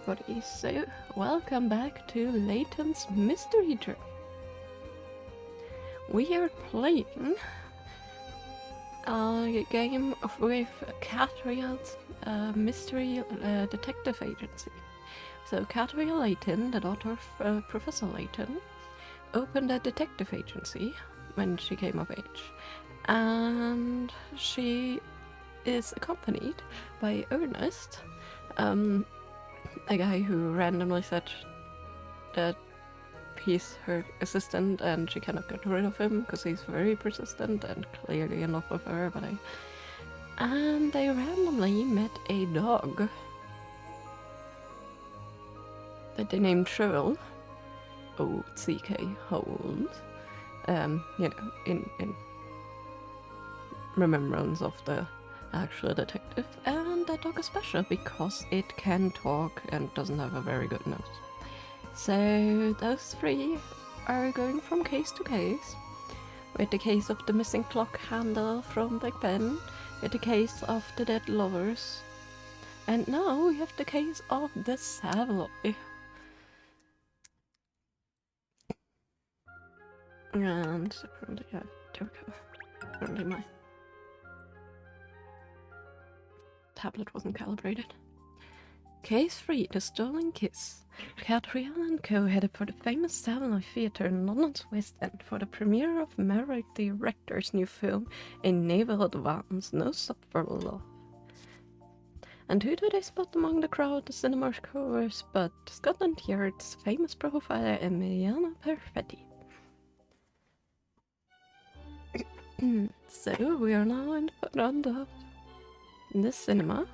everybody, so welcome back to Layton's Mystery Tour. We are playing a game with Catriel's Mystery Detective Agency. So Catriel Layton, the daughter of Professor Layton, opened a detective agency when she came of age, and she is accompanied by Ernest, a guy who randomly said that he's her assistant and she cannot get rid of him because he's very persistent and clearly in love with her, and they randomly met a dog that they named Cheryl, O-C-K, Holmes, in remembrance of the actual detective, and that dog is special because it can talk and doesn't have a very good nose. So those three are going from case to case, with the case of the missing clock handle from Big Ben, with the case of the dead lovers, and now we have the case of the Savoy. And apparently, yeah, there we go. Apparently my tablet wasn't calibrated. Case 3, The Stolen Kiss. Catriel and Co. headed for the famous Savoy Theatre in London's West End for the premiere of Merrick Director's new film, A Naval Advance, No Stop for Love. And who do they spot among the crowd? The cinema goers, but Scotland Yard's famous profiler Emiliana Perfetti. So we are now in front of the cinema.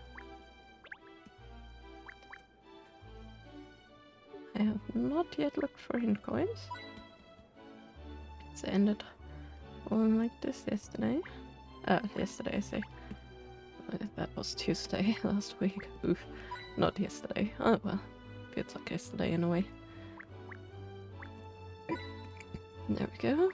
I have not yet looked for hint coins. It's ended on like this yesterday. Yesterday I say. That was Tuesday last week. Oof, not yesterday. Oh well, feels like yesterday in a way. There we go.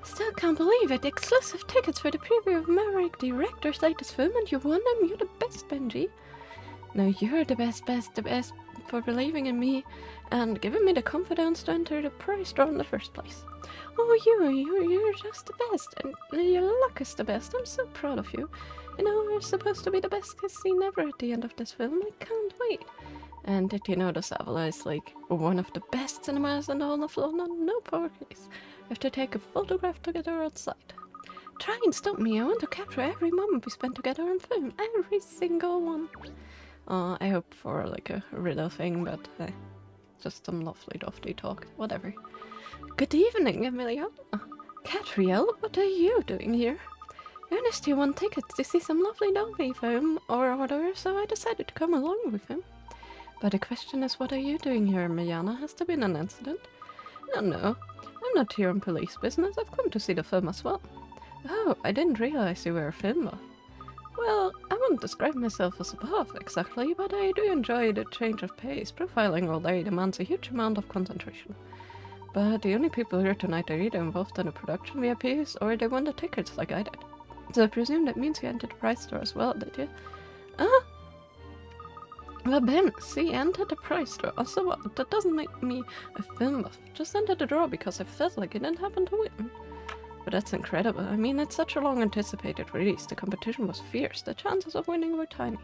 Still can't believe it! Exclusive tickets for the preview of Merrick Director's latest film, and you won them. You're the best, Benji. No, you're the best for believing in me and giving me the confidence to enter the prize draw in the first place. Oh, you're just the best, and your luck is the best. I'm so proud of you. You know, we're supposed to be the best kiss scene ever at the end of this film. I can't wait. And did you know the Savoy is like one of the best cinemas in the whole of London? No power case. We have to take a photograph together outside. Try and stop me. I want to capture every moment we spent together on film. Every single one. I hope for like a riddle thing, but just some lovely dofty talk. Whatever. Good evening, Amelia. Catriel, what are you doing here? Ernest won tickets to see some lovely doggy film or whatever, so I decided to come along with him. But the question is, what are you doing here, Mariana? Has there been an incident? No. I'm not here on police business. I've come to see the film as well. Oh, I didn't realize you were a filmer. Well, I wouldn't describe myself as a buff exactly, but I do enjoy the change of pace. Profiling all day demands a huge amount of concentration. But the only people here tonight are either involved in the production VIPs or they won the tickets like I did. So I presume that means you entered the prize draw as well, did you? Well, Ben, see, entered the prize draw. So what? That doesn't make me a film buff. Just entered the draw because I felt like I didn't happen to win. But that's incredible. I mean, it's such a long anticipated release. The competition was fierce. The chances of winning were tiny.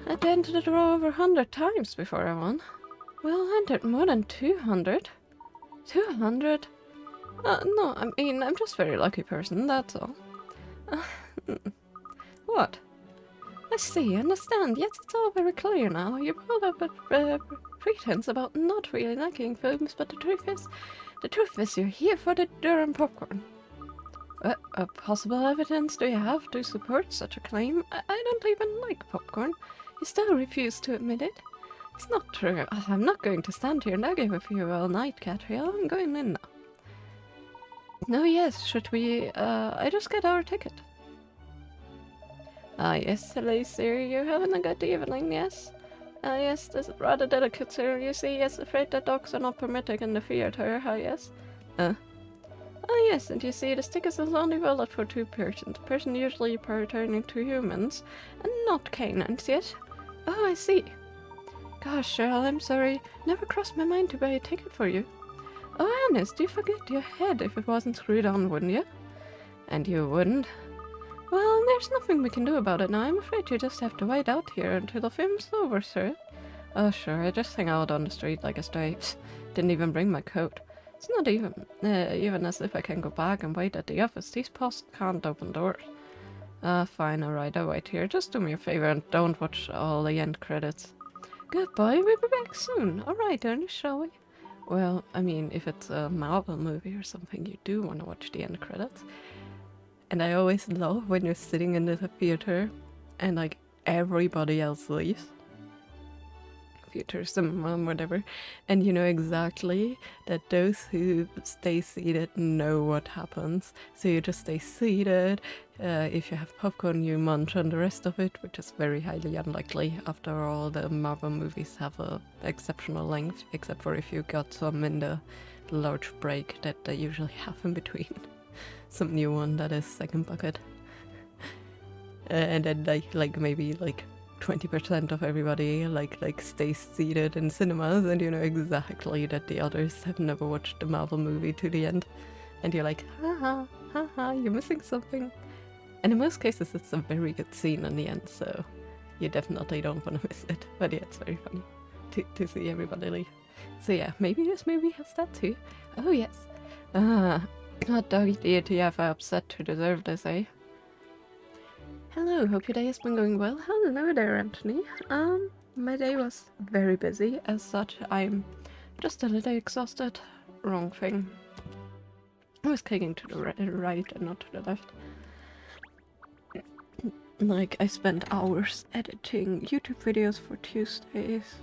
I entered the draw over 100 times before I won. Well, I entered more than 200. 200? No, I mean, I'm just a very lucky person, that's all. What? I see, understand. Yes, it's all very clear now. You pulled up a pretense about not really liking films, but the truth is you're here for the Durham popcorn. What possible evidence do you have to support such a claim? I don't even like popcorn. You still refuse to admit it? It's not true. I'm not going to stand here and argue with you all night, Catriel. I'm going in now. No, yes, should we, I just got our ticket. Yes, Lacey, you're having a good evening, yes? Yes, this is rather delicate, sir. You see, yes, afraid that dogs are not permitted in the theater, yes? yes, and you see, this ticket is only valid for 2 persons. Person usually pertaining to humans, and not canines, yes? Oh, I see. Gosh, Cheryl, I'm sorry. Never crossed my mind to buy a ticket for you. Oh, honest, you forget your head if it wasn't screwed on, wouldn't you? And you wouldn't? Well, there's nothing we can do about it now. I'm afraid you just have to wait out here until the film's over, sir. Oh, sure, I just hang out on the street like a stray. Didn't even bring my coat. It's not even as if I can go back and wait at the office. These posts can't open doors. Fine, alright, I'll wait here. Just do me a favor and don't watch all the end credits. Goodbye, we'll be back soon. Alright, Ernie, shall we? Well, I mean, if it's a Marvel movie or something, you do want to watch the end credits. And I always love when you're sitting in the theater and, like, everybody else leaves. Theater, cinema, whatever. And you know exactly that those who stay seated know what happens. So you just stay seated. If you have popcorn, you munch on the rest of it, which is very highly unlikely. After all, the Marvel movies have a exceptional length, except for if you got some in the large break that they usually have in between. Some new one that is second bucket. And then like maybe like 20% of everybody like stays seated in cinemas, and you know exactly that the others have never watched the Marvel movie to the end. And you're like, haha, haha, you're missing something. And in most cases it's a very good scene in the end, so you definitely don't want to miss it. But yeah, it's very funny to see everybody leave. So yeah, maybe this movie has that too. Oh yes. Not doggy deity have I upset to deserve this, eh? Hello, hope your day has been going well. Hello there, Anthony. My day was very busy. As such, I'm just a little exhausted. Wrong thing. I was clicking to the right and not to the left. Like, I spent hours editing YouTube videos for Tuesdays.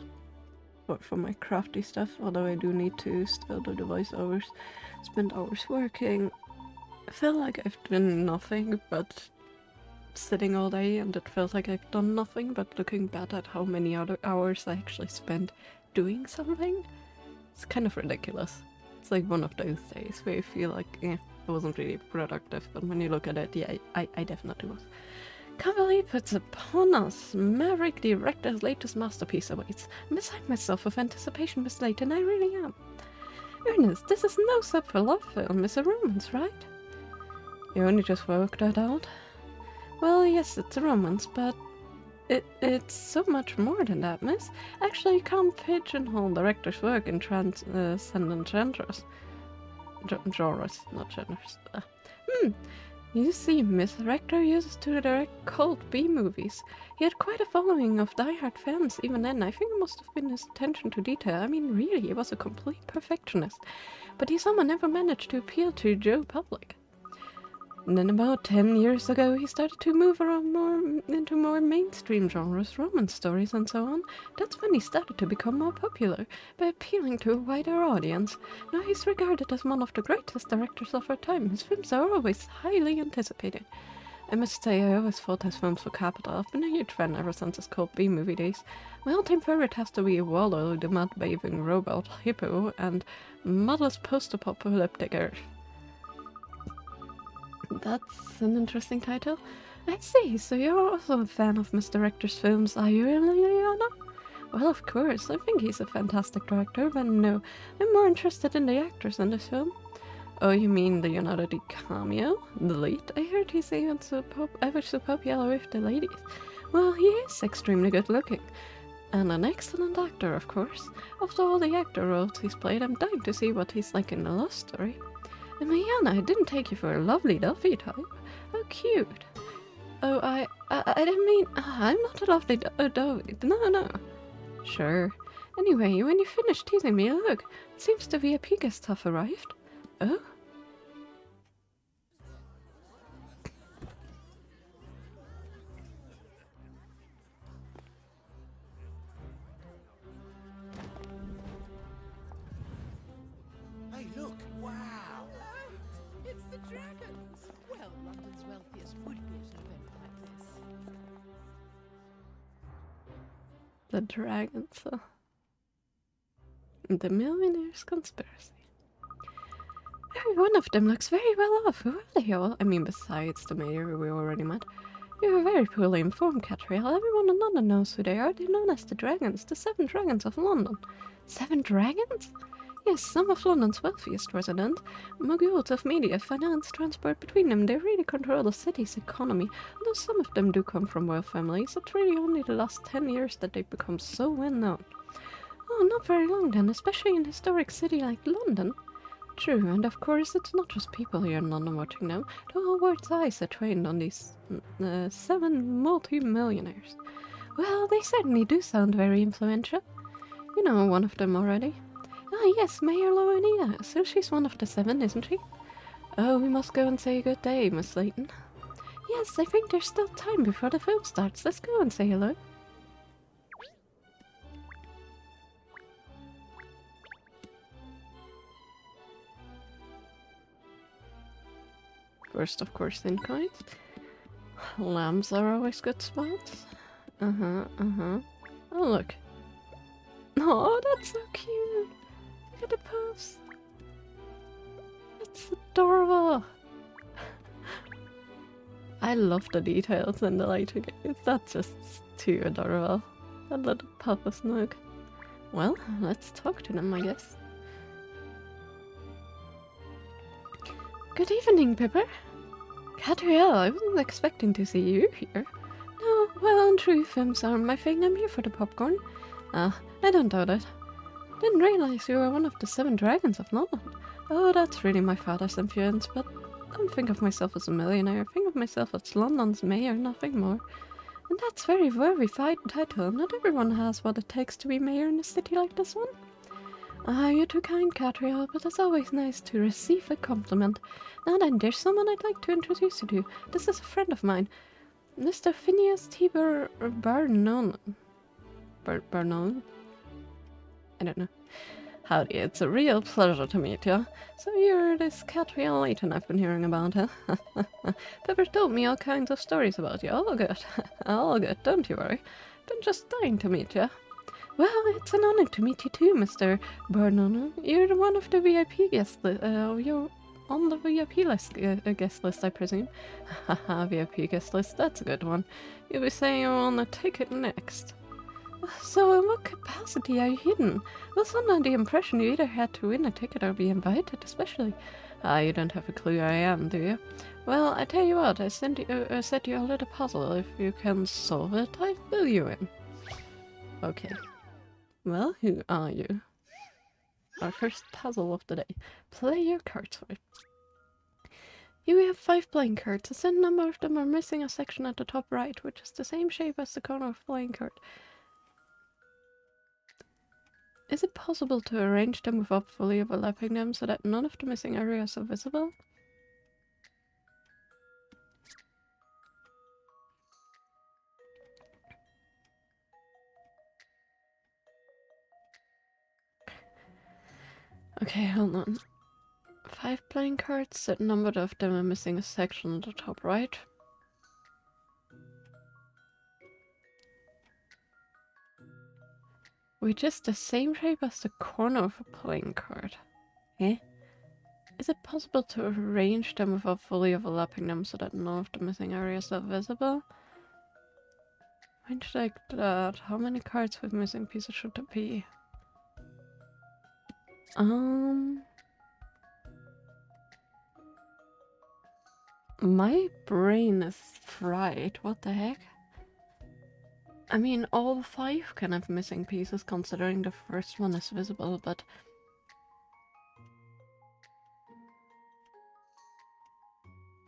For my crafty stuff, although I do need to still do the voiceovers. Spent hours working. I felt like I've done nothing but sitting all day, and it felt like I've done nothing but looking back at how many other hours I actually spent doing something. It's kind of ridiculous. It's like one of those days where you feel like, I wasn't really productive, but when you look at it, yeah, I definitely was. Can't believe it's upon us. Maverick Director's latest masterpiece awaits. I'm beside myself with anticipation, Miss Layton, I really am. Ernest, this is no sub for love film, it's a romance, right? You only just worked that out? Well, yes, it's a romance, but it's so much more than that, miss. Actually, you can't pigeonhole director's work in transcendent genres. Genres, not genres. You see, Miss Rector uses to direct cult B-movies. He had quite a following of die-hard fans even then. I think it must have been his attention to detail. I mean, really, he was a complete perfectionist. But he somehow never managed to appeal to Joe public. And then about 10 years ago, he started to move around into more mainstream genres, romance stories and so on. That's when he started to become more popular, by appealing to a wider audience. Now he's regarded as one of the greatest directors of our time. His films are always highly anticipated. I must say, I always thought his films were capital. I've been a huge fan ever since his cult B-movie days. My all-time favorite has to be Wallow, the mud-bathing robot hippo, and Mother's post-apocalyptic Earth. That's an interesting title. I see, so you're also a fan of Mr. Rector's films, are you, Liliana? Well, of course, I think he's a fantastic director, but no, I'm more interested in the actors in this film. Oh, you mean Leonardo DiCaprio? The lead? I heard he's even ever so popular with the ladies. Well, he is extremely good looking. And an excellent actor, of course. After all the actor roles he's played, I'm dying to see what he's like in the love story. Mariana, I didn't take you for a lovely Duffy type. How cute. Oh, I didn't mean... I'm not a lovely Duffy. No. Sure. Anyway, when you finish teasing me, look. It seems the VIP guests have arrived. Oh? Hey, look! Wow! It's the dragons! Well, London's wealthiest would be at an event like this. The dragons. The Millionaire's Conspiracy. I Every one of them looks very well off. Who are they all? I mean, besides the mayor who we already met. You are very poorly informed, Catriel. Everyone in London knows who they are. They're known as the Dragons, the 7 Dragons of London. 7 Dragons? Yes, some of London's wealthiest residents. Moguls of media, finance, transport. Between them, they really control the city's economy. Although some of them do come from royal families, it's really only the last 10 years that they've become so well known. Oh, not very long then, especially in a historic city like London. True, and of course it's not just people here in London watching now. The whole world's eyes are trained on these 7 multi-millionaires. Well, they certainly do sound very influential. You know one of them already. Ah, yes, Mayor Loanina. So she's one of the 7, isn't she? Oh, we must go and say good day, Miss Layton. Yes, I think there's still time before the film starts. Let's go and say hello. First, of course, in coins. Lambs are always good spots. Oh, look. Oh, that's so cute. Look at the pose. It's adorable. I love the details in the lighting. That's just too adorable. A little Papa Snug. Well, let's talk to them, I guess. Good evening, Pipper. Catriel, I wasn't expecting to see you here. No, well, in true, films are my thing. I'm here for the popcorn. Ah, I don't doubt it. Didn't realize you were one of the 7 Dragons of London. Oh, that's really my father's influence, but I don't think of myself as a millionaire. I think of myself as London's mayor, nothing more. And that's very fine title. Not everyone has what it takes to be mayor in a city like this one. Ah, you're too kind, Catriel, but it's always nice to receive a compliment. Now then, there's someone I'd like to introduce you to. This is a friend of mine, Mr. Phineas T. Barnon. Barnon? I don't know. Howdy, it's a real pleasure to meet you. So you're this Catriel Layton I've been hearing about, huh? Pepper told me all kinds of stories about you. All good. All good, don't you worry. Been just dying to meet you. Well, it's an honor to meet you too, Mr. Barnon. You're one of the VIP guest you're on the VIP list, guest list, I presume. Haha, VIP guest list, that's a good one. You'll be saying you're on a ticket next. So in what capacity are you hidden? I was under the impression you either had to win a ticket or be invited, especially. Ah, you don't have a clue who I am, do you? Well, I tell you what, I set you a little puzzle. If you can solve it, I fill you in. Okay. Well, who are you? Our first puzzle of the day. Play your cards for it. Here we have 5 playing cards. A certain number of them are missing a section at the top right, which is the same shape as the corner of the playing card. Is it possible to arrange them without fully overlapping them so that none of the missing areas are visible? Okay, hold on. 5 playing cards, certain number of them are missing a section at the top right. Which is the same shape as the corner of a playing card. Eh? Is it possible to arrange them without fully overlapping them so that none of the missing areas are visible? Arrange like that. How many cards with missing pieces should there be? My brain is fried. What the heck? I mean, all 5 can have missing pieces considering the first one is visible, but...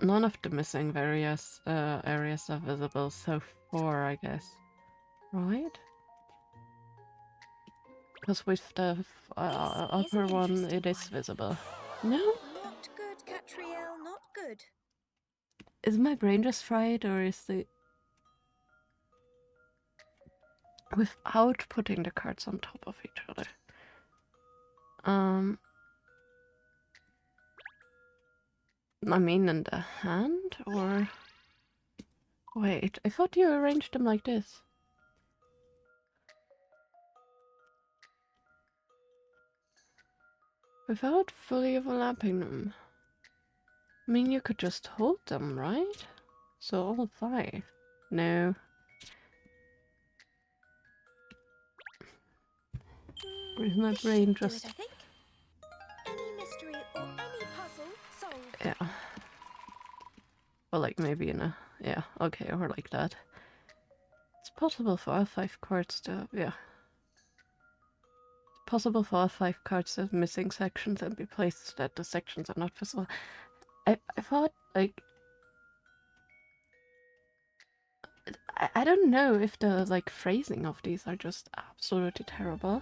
none of the missing various areas are visible, so 4, I guess. Right? Because with the upper one, it is visible. No? Not good, Catriel, not good. Is my brain just fried, or is the... without putting the cards on top of each other? I mean in the hand, or... wait, I thought you arranged them like this. Without fully overlapping them. I mean, you could just hold them, right? So all 5. No. Where's my This brain should do just... it, I think. Any mystery or any puzzle solved. Yeah. Or like maybe in a... Yeah, okay, or like that. It's possible for all 5 cards to... Yeah. It's possible for all 5 cards to have missing sections and be placed so that the sections are not visible. I thought, like... I don't know if the, like, phrasing of these are just absolutely terrible.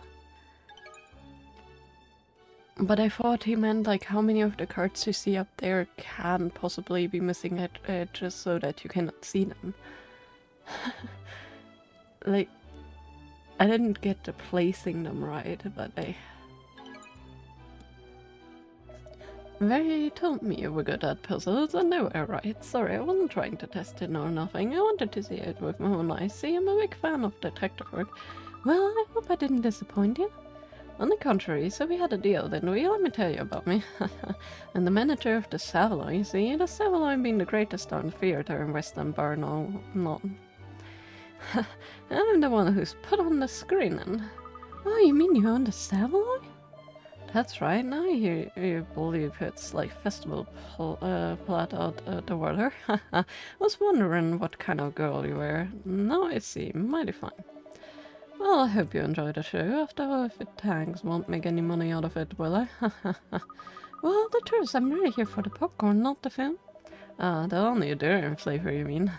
But I thought he meant, like, how many of the cards you see up there can possibly be missing edges so that you cannot see them. Like, I didn't get the placing them right, but I... They told me you were good at puzzles, and they were right. Sorry, I wasn't trying to test it or nothing. I wanted to see it with my own eyes. See, I'm a big fan of detective work. Well, I hope I didn't disappoint you. On the contrary, so we had a deal, didn't we? Let me tell you about me. I'm the manager of the Savoy, you see? The Savoy being the greatest darn theatre in Western Barno. No. I'm the one who's put on the screening. Oh, you mean you own the Savoy? That's right, now you believe it's like festival plat out the water. Was wondering what kind of girl you were. Now I see, mighty fine. Well, I hope you enjoyed the show. After all, if it tanks, won't make any money out of it, will I? Well, the truth is, I'm really here for the popcorn, not the film. The only durian flavor, you mean?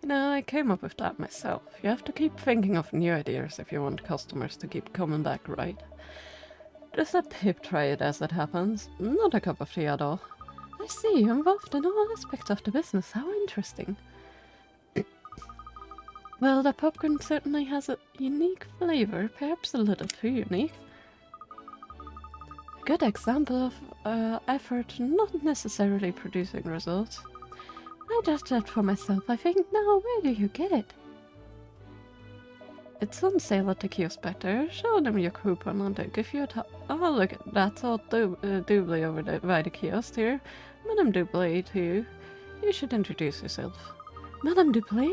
You know, I came up with that myself. You have to keep thinking of new ideas if you want customers to keep coming back, right? Just a pip try it as it happens. Not a cup of tea at all. I see, you're involved in all aspects of the business. How interesting. Well, the popcorn certainly has a unique flavor, perhaps a little too unique. A good example of effort not necessarily producing results. I judged that for myself, I think. Now, where do you get it? It's on sale at the kiosk back there. Show them your coupon and they'll give you a top. Oh, look, that's all Doublé over there by the kiosk here. Madame Doublé, too. You should introduce yourself. Madame Doublé?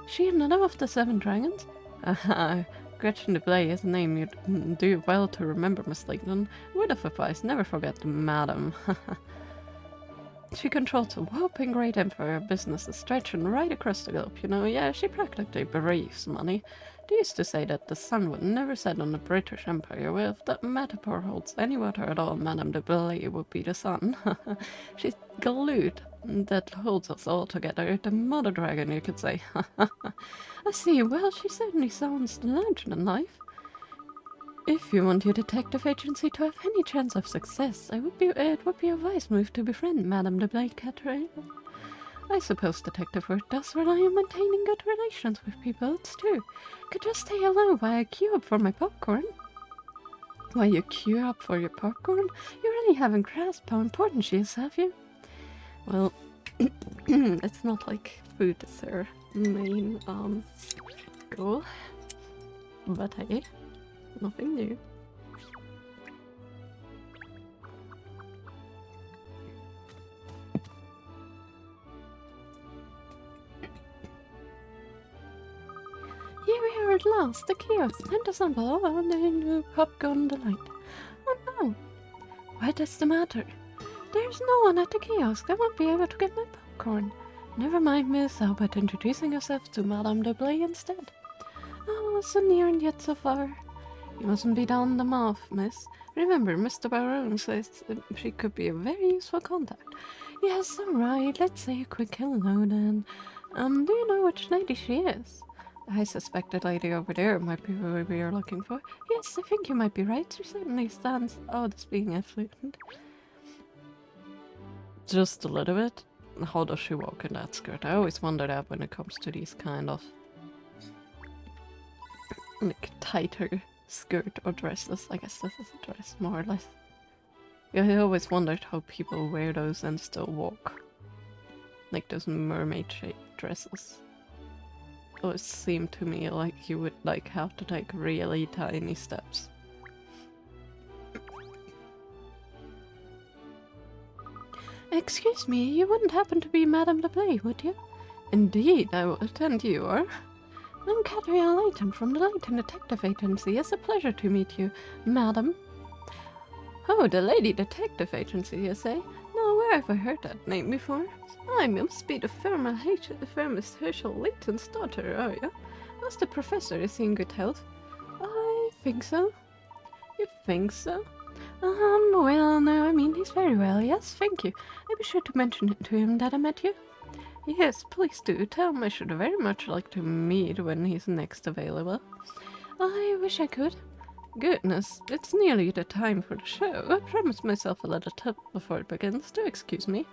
She another of the 7 dragons? Aha, Gretchen Doublé is a name you'd do well to remember, Miss Layton. Word of advice, never forget the madam. She controls a whopping great empire. Business is stretching right across the globe, you know. Yeah, she practically breathes money. They used to say that the sun would never set on the British Empire. Well, if that metaphor holds any water at all, Madame de Belay would be the sun. She's glued that holds us all together. The mother dragon, you could say. I see. Well, she certainly sounds larger than life. If you want your detective agency to have any chance of success, it would be a wise move to befriend Madame de Blade Catherine. I suppose detective work does rely on maintaining good relations with people. It's true. Could just say hello while I queue up for my popcorn. While you queue up for your popcorn? You really haven't grasped how important she is, have you? Well, it's not like food is her main goal. But hey, nothing new. Here we are at last, the kiosk. Time to sample all the new popcorn delight. Oh no! What is the matter? There's no one at the kiosk. I won't be able to get my popcorn. Never mind, miss. How about introducing yourself to Madame de Blay instead? Oh, so near and yet so far. You mustn't be down the mouth, miss. Remember, Mr. Baron says she could be a very useful contact. Yes, all right. Let's say a quick hello then. Do you know which lady she is? I suspect the lady over there might be who we are looking for. Yes, I think you might be right. She certainly stands out as being affluent. Just a little bit. How does she walk in that skirt? I always wonder that when it comes to these kind of like tighter skirt or dresses. I guess this is a dress, more or less. Yeah, I always wondered how people wear those and still walk. Like those mermaid-shaped dresses. Always seemed to me like you would like have to take really tiny steps. Excuse me, you wouldn't happen to be Madame Leblay, would you? Indeed, I would, and you are? I'm Katerina Layton from the Layton Detective Agency. It's a pleasure to meet you, madam. Oh, the Lady Detective Agency, you say? No, where have I heard that name before? I must be the famous Herschel Layton's daughter, are you? How's the professor? Is he in good health? I think so. You think so? Well, no, I mean, he's very well, yes, thank you. I'll be sure to mention it to him that I met you. Yes, please do. Tell him I should very much like to meet when he's next available. I wish I could. Goodness, it's nearly the time for the show. I promised myself a little tip before it begins. Do excuse me.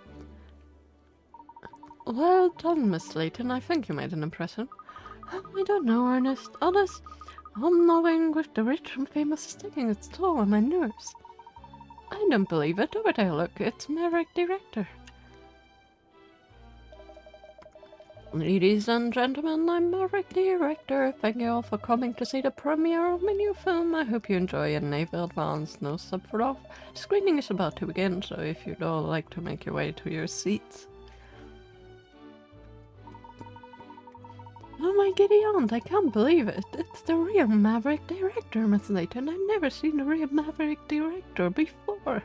Well done, Miss Layton. I think you made an impression. I don't know, Ernest. All this knowing with the rich and famous is taking its toll on my nerves. I don't believe it. Over there, look. It's Maverick Director. Ladies and gentlemen, I'm Maverick Director. Thank you all for coming to see the premiere of my new film. I hope you enjoy a Naval Advance No Suffer Off. The screening is about to begin, so if you'd all like to make your way to your seats. Oh my giddy aunt, I can't believe it. It's the real Maverick Director, Miss Layton. I've never seen the real Maverick Director before.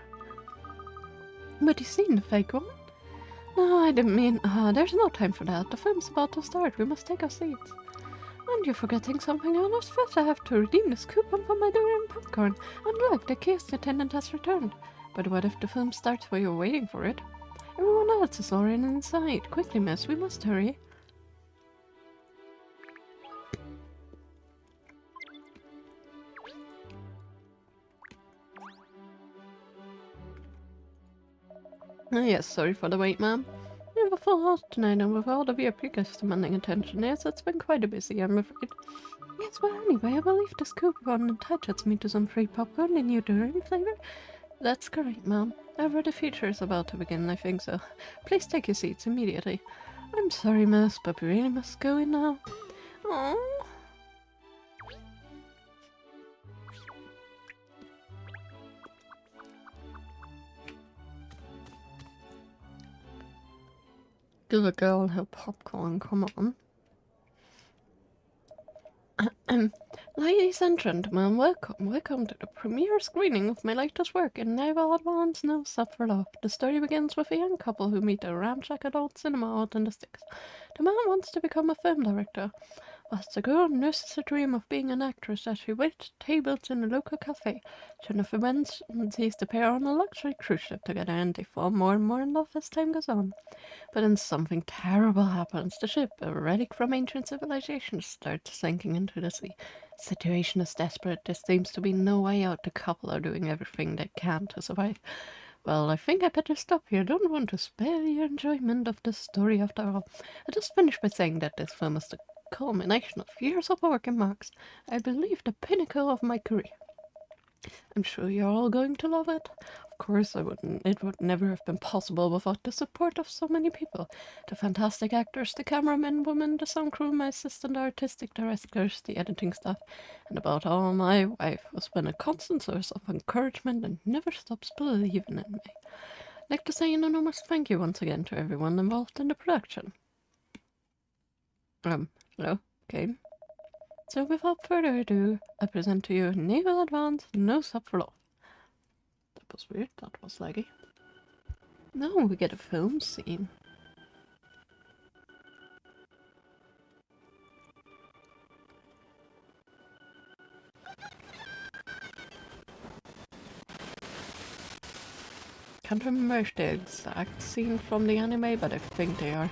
But you've seen the fake one? No, I didn't mean... there's no time for that. The film's about to start. We must take our seats. And you're forgetting something, Honest. First I have to redeem this coupon for my durian popcorn. And look, the kiosk attendant has returned. But what if the film starts while you're waiting for it? Everyone else is already inside. Quickly, miss. We must hurry. Yes, sorry for the wait, ma'am. We have a full house tonight, and with all the VIP guests demanding attention, yes, it's been quite a busy, I'm afraid. Yes, well, anyway, I believe this coupon entitles me to some free popcorn in your durian flavor. That's correct, ma'am. However, the feature is about to begin, I think so. Please take your seats immediately. I'm sorry, miss, but we really must go in now. Aww. Give a girl her popcorn, come on. Ladies and gentlemen, welcome to the premiere screening of my latest work in Naval Advance No Suffer Off. The story begins with a young couple who meet a ramshackle old cinema out in the sticks. The man wants to become a film director, whilst the girl nurses a dream of being an actress as she waits tables in a local cafe. Turn of events sees the pair on a luxury cruise ship together, and they fall more and more in love as time goes on. But then something terrible happens. The ship, a relic from ancient civilization, starts sinking into the sea. The situation is desperate. There seems to be no way out. The couple are doing everything they can to survive. Well, I think I better stop here. Don't want to spare your enjoyment of the story after all. I just finished by saying that this film is the culmination of years of work and marks. I believe the pinnacle of my career. I'm sure you're all going to love it. Of course, it would never have been possible without the support of so many people. The fantastic actors, the cameramen, women, the sound crew, my assistant, the artistic directors, the editing staff, and about all, my wife has been a constant source of encouragement and never stops believing in me. I'd like to say an enormous thank you once again to everyone involved in the production. Hello? Okay. So without further ado, I present to you Naval Advance No Suffer Off. That was weird, that was laggy. Now we get a film scene. Can't remember if the exact scene from the anime, but I think they are.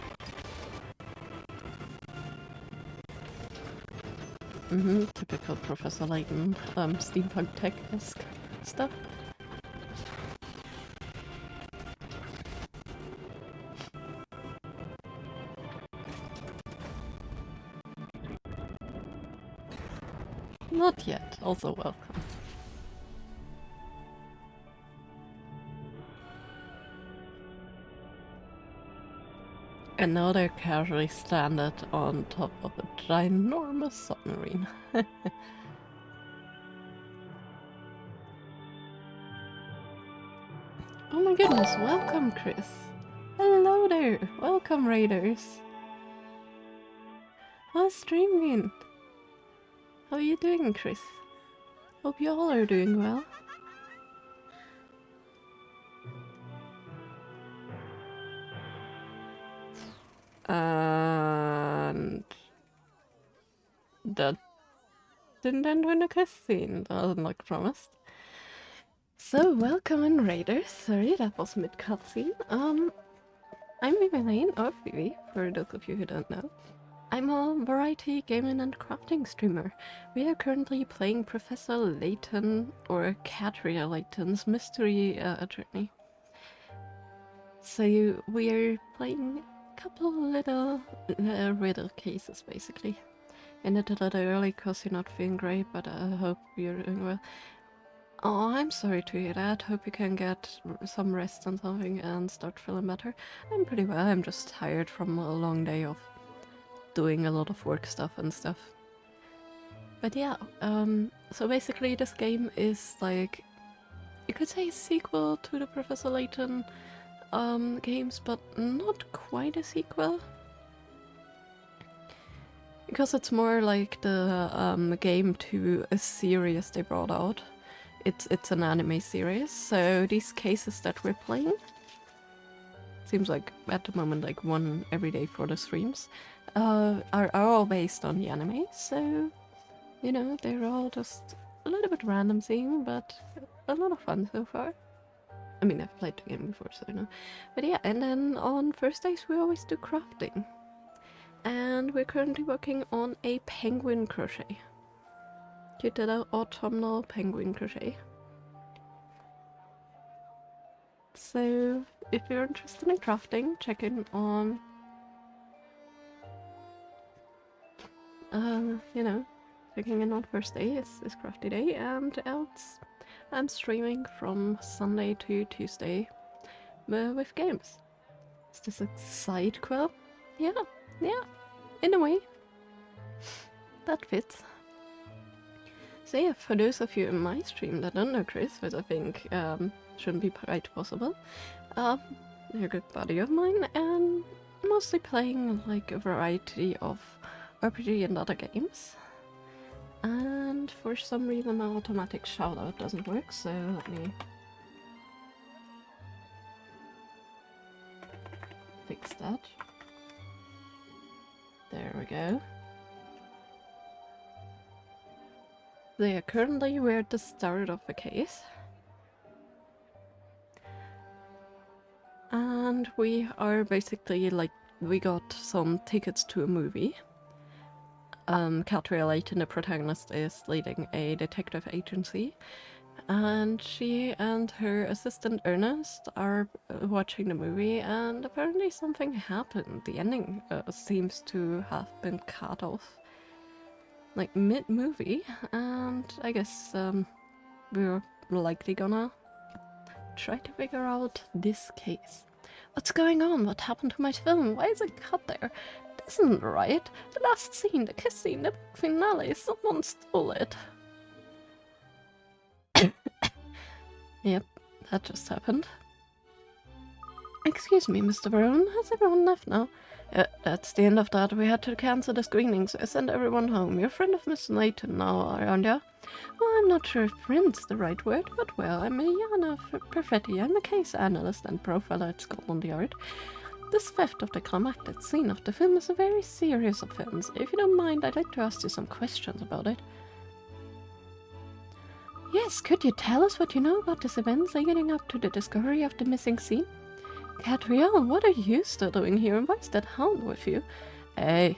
Typical Professor Layton, steampunk tech-esque stuff. Not yet, also welcome. And now they're casually stranded on top of a ginormous submarine. Oh my goodness, welcome, Chris. Hello there! Welcome, Raiders! How's stream been? How are you doing, Chris? Hope you all are doing well. And that didn't end with a cutscene, like promised. So, welcome in, Raiders. Sorry, that was mid-cutscene. I'm Layton, or Vivi, for those of you who don't know. I'm a variety gaming and crafting streamer. We are currently playing Professor Layton, or Catria Layton's mystery journey. So we're playing a couple little riddle cases, basically. Ended a little early because you're not feeling great, but I hope you're doing well. Oh, I'm sorry to hear that. Hope you can get some rest and something and start feeling better. I'm pretty well. I'm just tired from a long day of doing a lot of work stuff and stuff. But yeah, so basically this game is like, you could say a sequel to the Professor Layton games, but not quite a sequel. Because it's more like the game to a series they brought out. It's an anime series, so these cases that we're playing, seems like at the moment like one every day for the streams, are all based on the anime, so you know, they're all just a little bit random seeing, but a lot of fun so far. I mean, I've played the game before, so I know. But yeah, and then on Thursdays we always do crafting. And we're currently working on a penguin crochet. Cute little autumnal penguin crochet. So, if you're interested in crafting, check in on, you know, checking in on Thursday is crafty day, and else I'm streaming from Sunday to Tuesday with games. Is this a side quill? Yeah, in a way. That fits. So yeah, for those of you in my stream that don't know Chris, which I think shouldn't be quite possible, you're a good buddy of mine, and mostly playing like a variety of RPG and other games. And for some reason my automatic shoutout doesn't work, so let me fix that. There we go. Yeah, currently we're at the start of the case. And we are basically like, we got some tickets to a movie. Catria Layton, the protagonist, is leading a detective agency. And she and her assistant Ernest are watching the movie, and apparently something happened. The ending seems to have been cut off, like mid-movie, and I guess we're likely gonna try to figure out this case. What's going on? What happened to my film? Why is it cut there? This isn't right. The last scene, the kiss scene, the big finale, someone stole it. Yep, that just happened. Excuse me, Mr. Barone, has everyone left now? That's the end of that. We had to cancel the screening, so I sent everyone home. You're a friend of Miss Layton now, aren't ya? Well, I'm not sure if friend's the right word, but well, I'm Yana Perfetti. I'm a case analyst and profiler at Scotland Yard. This theft of the climactic scene of the film is a very serious offense. If you don't mind, I'd like to ask you some questions about it. Yes, could you tell us what you know about this event leading up to the discovery of the missing scene? Catriel, what are you still doing here, and why is that hound with you? Hey.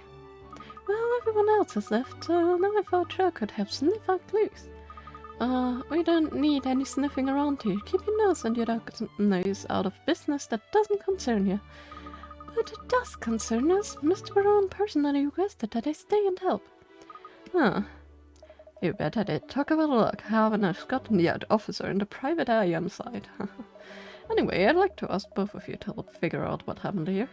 Well, everyone else has left, so now I thought Joe could help sniff out clues. We don't need any sniffing around here. Keep your nose and your dog's nose out of business that doesn't concern you. But it does concern us. Mr. Barone personally requested that I stay and help. Huh. You bet I did. Talk about luck, having a Scotland Yard officer in the private eye on side. Anyway, I'd like to ask both of you to help figure out what happened here.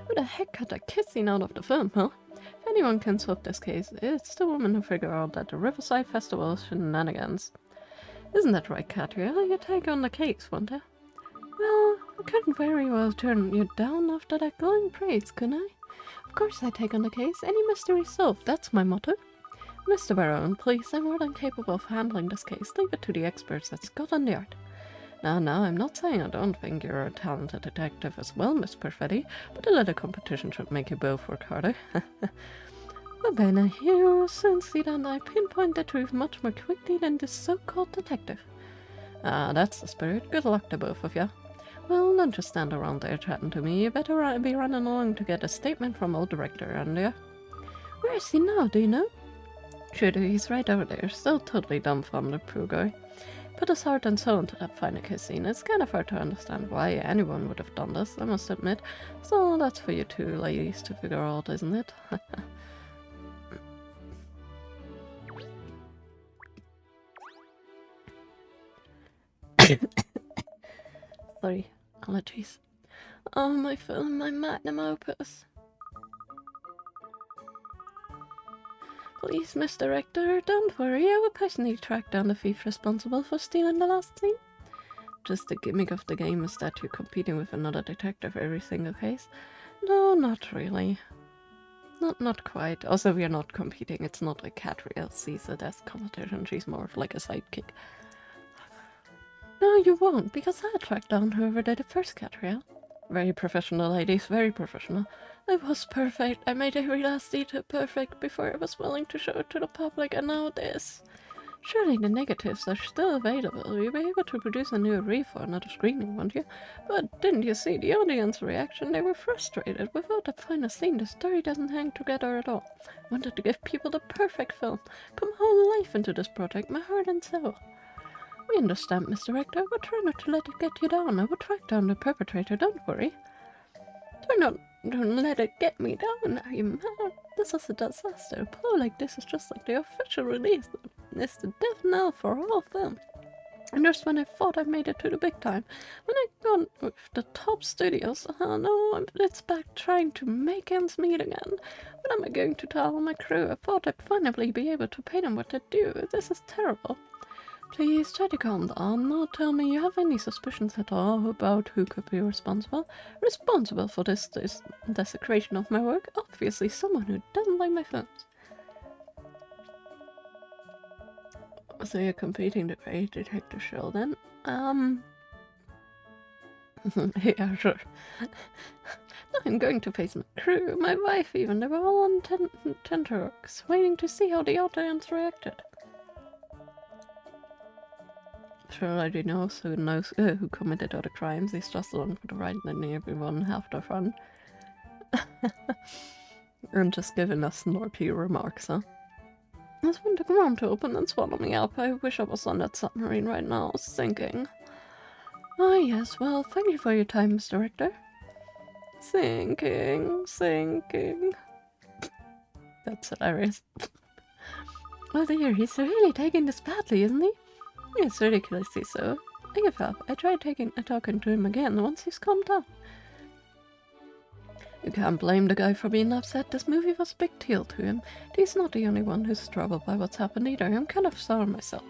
Who the heck cut a kiss scene out of the film, huh? If anyone can solve this case, it's the woman who figured out that the Riverside Festival is shenanigans. Isn't that right, Catria? You take on the case, won't you? Well, I couldn't very well turn you down after that glowing praise, could I? Of course I take on the case. Any mystery solved, that's my motto. Mr. Barone, please, I'm more than capable of handling this case. Leave it to the experts at Scotland Yard. Now, I'm not saying I don't think you're a talented detective as well, Miss Perfetti, but a little competition should make you both work harder. Well, Bene, you soon see that I pinpoint the truth much more quickly than this so-called detective. Ah, that's the spirit. Good luck to both of you. Well, don't just stand around there chatting to me. You better be running along to get a statement from old director, and ya. Where is he now, do you know? Sure do, he's right over there, still totally dumbfounded, poor guy. Put his heart and soul into that final kiss scene. It's kind of hard to understand why anyone would have done this, I must admit. So that's for you two ladies to figure out, isn't it? Sorry, allergies. Oh, my film, my magnum opus. Please, Miss Director, don't worry, I will personally track down the thief responsible for stealing the last scene. Just the gimmick of the game is that you're competing with another detective every single case. No, not really. Not quite. Also, we are not competing. It's not like Catriel sees it as competition. She's more of like a sidekick. No, you won't, because I tracked down whoever did it first, Catriel. Very professional, ladies, very professional. It was perfect. I made every last detail perfect before I was willing to show it to the public, and now this. Surely the negatives are still available. You'll be able to produce a new reel for another screening, won't you? But didn't you see the audience reaction? They were frustrated. Without that final scene, the story doesn't hang together at all. I wanted to give people the perfect film. Put my whole life into this project, my heart and soul. We understand, Mr. Director. We'll try not to let it get you down. I will track down the perpetrator, don't worry. Don't let it get me down. Are you mad? This is a disaster. A blow like this is just like the official release. It's the death knell for all films. And just when I thought I made it to the big time, when I got with the top studios, oh no, it's back trying to make ends meet again. What am I going to tell my crew? I thought I'd finally be able to pay them what they do. This is terrible. Please try to calm down. Now tell me, you have any suspicions at all about who could be responsible? Responsible for this desecration of my work? Obviously someone who doesn't like my films. So you're competing to create Detective Show then? Yeah, sure. Now I'm going to face my crew, my wife even. They were all on tenterhooks, waiting to see how the audience reacted. Sure, already knows who committed all the crimes. He's just along for the ride, letting everyone have their fun. And just giving us snorky remarks, huh? I just want the ground to open and swallow me up. I wish I was on that submarine right now, sinking. Ah, yes, well, thank you for your time, Mr. Director. Sinking. That's hilarious. Oh dear, he's really taking this badly, isn't he? It's ridiculously so. I give up. I tried talking to him again once he's calmed down. You can't blame the guy for being upset. This movie was a big deal to him. He's not the only one who's troubled by what's happened either. I'm kind of sour myself.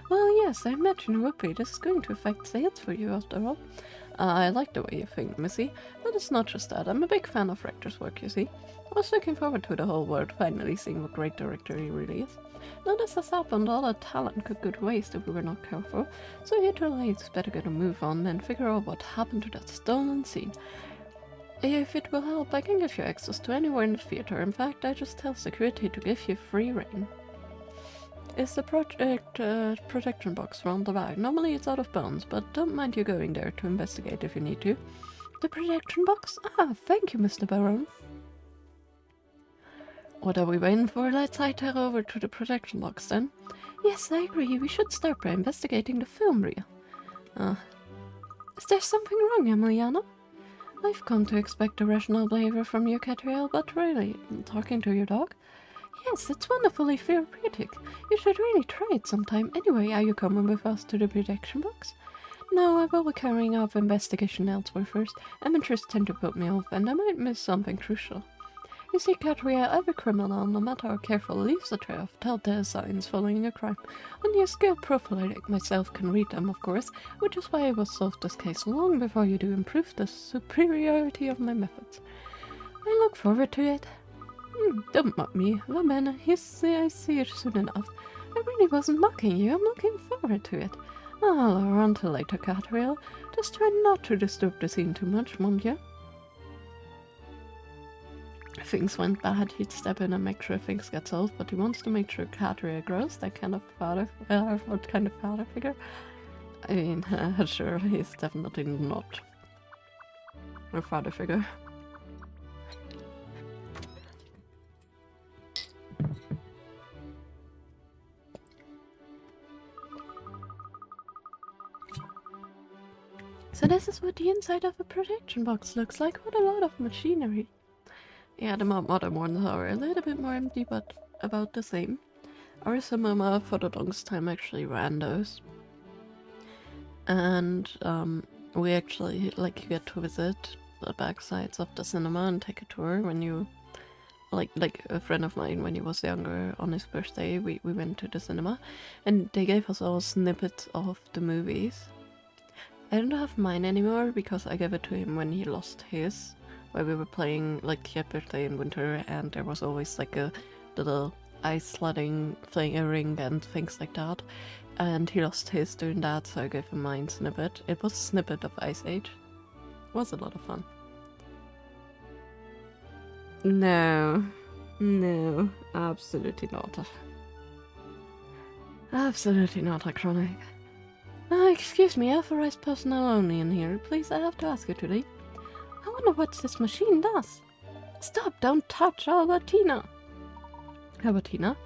Well, yes, I imagine you would be. This is going to affect sales for you after all. I like the way you think, Missy. But it's not just that. I'm a big fan of Rector's work, you see. I was looking forward to the whole world finally seeing what great director he really is. Now this has happened, all our talent could go to waste if we were not careful, so you two ladies better get a move on and figure out what happened to that stolen scene. If it will help, I can give you access to anywhere in the theater. In fact, I just tell security to give you free reign. Is the protection box round the back? Normally it's out of bounds, but don't mind you going there to investigate if you need to. The protection box? Ah, thank you, Mr. Barone. What are we waiting for? Let's hightail over to the protection box then. Yes, I agree. We should start by investigating the film reel. Is there something wrong, Emiliana? I've come to expect a rational behavior from you, Catriel, but really, talking to your dog? Yes, it's wonderfully therapeutic. You should really try it sometime. Anyway, are you coming with us to the protection box? No, I will be carrying out investigation elsewhere first. Amateurs tend to put me off, and I might miss something crucial. You see, Katria, every criminal, no matter how careful, leaves a trail of telltale signs following a crime. Only a skilled profiler like myself can read them, of course, which is why I will solve this case long before you do improve the superiority of my methods. I look forward to it. Don't mock me, va bene, I see it soon enough. I really wasn't mocking you, I'm looking forward to it. I'll run till later, Catriel. Just try not to disturb the scene too much, mon Dieu. If things went bad, he'd step in and make sure things get solved, but he wants to make sure Catriel grows that kind of father, what kind of father figure? I mean, sure, he's definitely not a father figure. So this is what the inside of a protection box looks like, with a lot of machinery. Yeah, the more modern ones are a little bit more empty, but about the same. Our cinema for the longest time actually ran those. And we actually, like, you get to visit the back sides of the cinema and take a tour when you, like a friend of mine when he was younger, on his birthday, we went to the cinema, and they gave us all snippets of the movies. I don't have mine anymore because I gave it to him when he lost his, where we were playing like he had birthday in winter, and there was always like a little ice sledding thing, a ring and things like that, and he lost his doing that, so I gave him mine snippet. It was a snippet of Ice Age. It was a lot of fun. No, absolutely not. Absolutely not, Electronic. Excuse me, authorized personnel only in here. Please, I have to ask you today. I wonder what this machine does. Stop, don't touch Albertina. Albertina?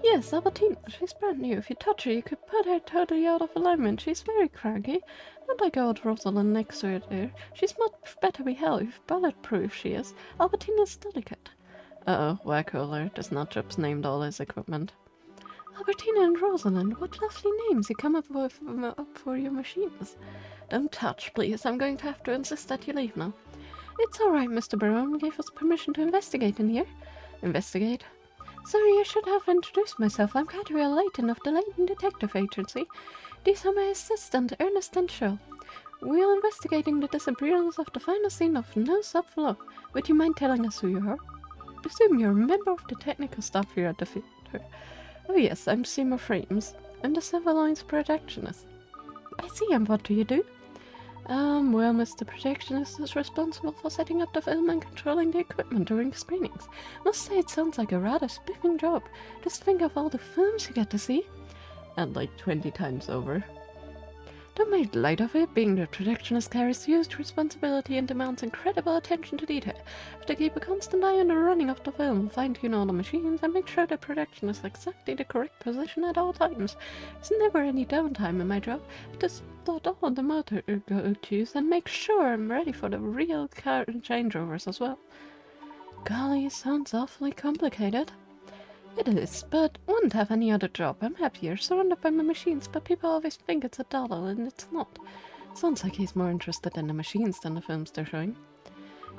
Yes, Albertina. She's brand new. If you touch her, you could put her totally out of alignment. She's very cranky. Not like old Rosalind next to her there. She's much better behaved, bulletproof she is. Albertina's delicate. Uh-oh, Wackoler does not just named all his equipment. Albertina and Rosalind, what lovely names you come up with up for your machines. Don't touch, please. I'm going to have to insist that you leave now. It's all right, Mr. Brown gave us permission to investigate in here. Investigate? Sorry, I should have introduced myself. I'm Catriel Layton of the Layton Detective Agency. These are my assistant, Ernest and Shirl. We are investigating the disappearance of the final scene of No Subflow. Would you mind telling us who you are? Presume you're a member of the technical staff here at the theater. Oh yes, I'm Seymour Frames. I'm the Civil Lines Protectionist. I see, and what do you do? Well, Mr. Protectionist is responsible for setting up the film and controlling the equipment during screenings. Must say it sounds like a rather spiffing job. Just think of all the films you get to see. And like 20 times over. Don't make light of it. Being the Protectionist carries huge responsibility and demands incredible attention to detail. Have to keep a constant eye on the running of the film, fine-tune all the machines, and make sure the projection is exactly the correct position at all times. There's never any downtime in my job. I just plot all the motor go-tos and make sure I'm ready for the real car changeovers as well. Golly, sounds awfully complicated. It is, but wouldn't have any other job. I'm happier, surrounded by my machines, but people always think it's a doddle, and it's not. Sounds like he's more interested in the machines than the films they're showing.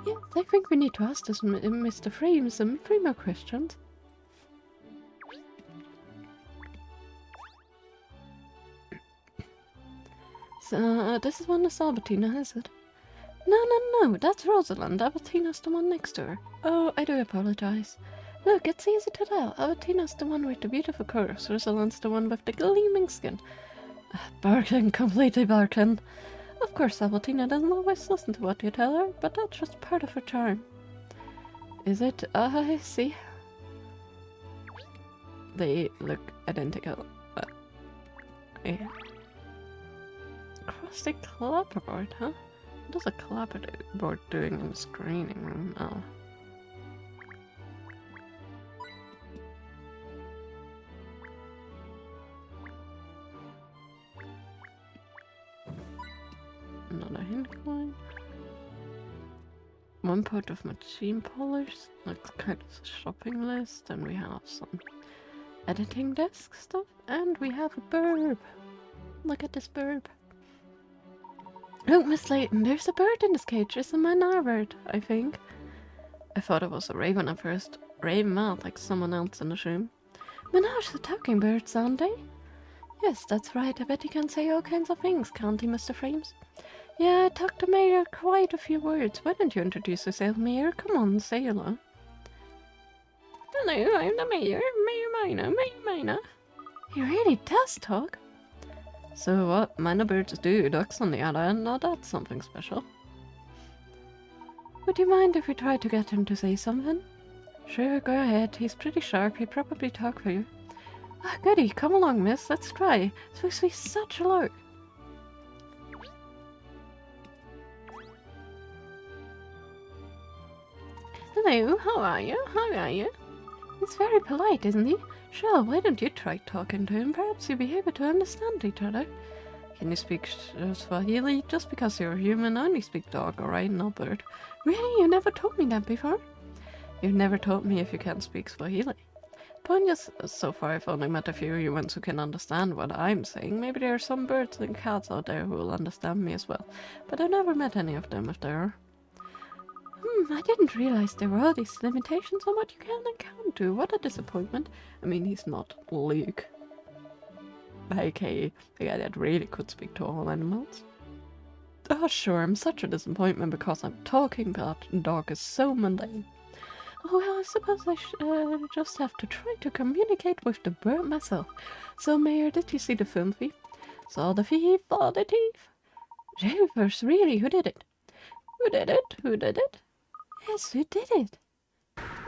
Yes, I think we need to ask this Mr. Frames some 3 more questions. So, this is one of Albertina, is it? No, that's Rosalind. Albertina's the one next to her. Oh, I do apologize. Look, it's easy to tell. Albertina's the one with the beautiful curves. Rosalind's the one with the gleaming skin. Barking, completely barking. Of course, Albertina doesn't always listen to what you tell her, but that's just part of her charm. Is it? I see. They look identical. Yeah. Across the clapperboard, huh? What is a clapperboard doing in the screening room? Oh. Another incline. One part of machine polish, like kind of a shopping list, and we have some editing desk stuff, and we have a burb. Look at this burb. Oh, Miss Layton, there's a bird in this cage. It's a minor bird, I think. I thought it was a raven at first. Raven out like someone else in the room. Menage the talking birds, aren't they? Yes, that's right. I bet he can say all kinds of things, can't he, Mr. Frames? Yeah, I talked to Mayor quite a few words. Why don't you introduce yourself, Mayor? Come on, say hello. Hello, I'm the Mayor, Mayor Minor. He really does talk. So what minor birds do, ducks on the other end, now that's something special. Would you mind if we try to get him to say something? Sure, go ahead. He's pretty sharp. He'd probably talk for you. Ah, goody. Come along, miss. Let's try. It's supposed to be such a lark. Hello, how are you? How are you? He's very polite, isn't he? Sure, why don't you try talking to him? Perhaps you'll be able to understand each other. Can you speak Swahili? Just because you're human, I only speak dog, alright? Not bird. Really? You never told me that before? You've never told me if you can't speak Swahili. Point is, so far I've only met a few humans who can understand what I'm saying. Maybe there are some birds and cats out there who will understand me as well. But I've never met any of them if there are. I didn't realize there were all these limitations on what you can and can't do. What a disappointment. I mean, he's not Luke. Okay, the guy that really could speak to all animals. Oh sure, I'm such a disappointment because I'm talking, but dog is so mundane. Oh well, I suppose I just have to try to communicate with the bird myself. So Mayor, did you see the film thief? Saw the thief, saw the thief. Jeepers, really, who did it? Who did it? Who did it? Yes, who did it?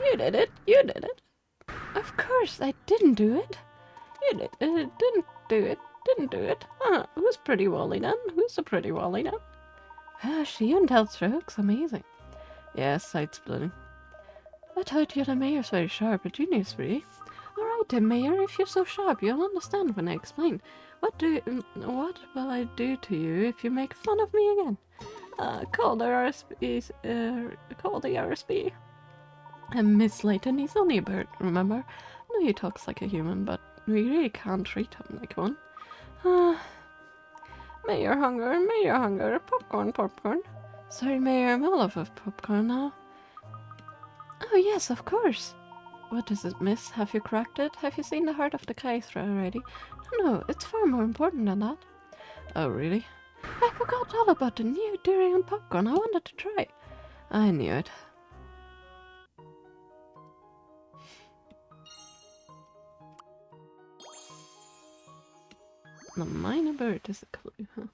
You did it, you did it. Of course, I didn't do it. You didn't do it, didn't do it. Who's Pretty Wally then? Who's the Pretty Wally then? She even tells jokes, amazing. Yes, side splitting. I told you the Mayor's very sharp, but Junior's pretty. Alright then, Mayor, if you're so sharp, you'll understand when I explain. What will I do to you if you make fun of me again? Call the RSB. And Miss Layton, he's only a bird, remember? I know he talks like a human, but we really can't treat him like one. Mayor hunger, popcorn. Sorry, Mayor, I'm all out of popcorn now. Oh yes, of course. What is it, miss? Have you cracked it? Have you seen the heart of the case already? No, it's far more important than that. Oh, really? I forgot all about the new durian popcorn I wanted to try. I knew it. The minor bird is a clue, huh?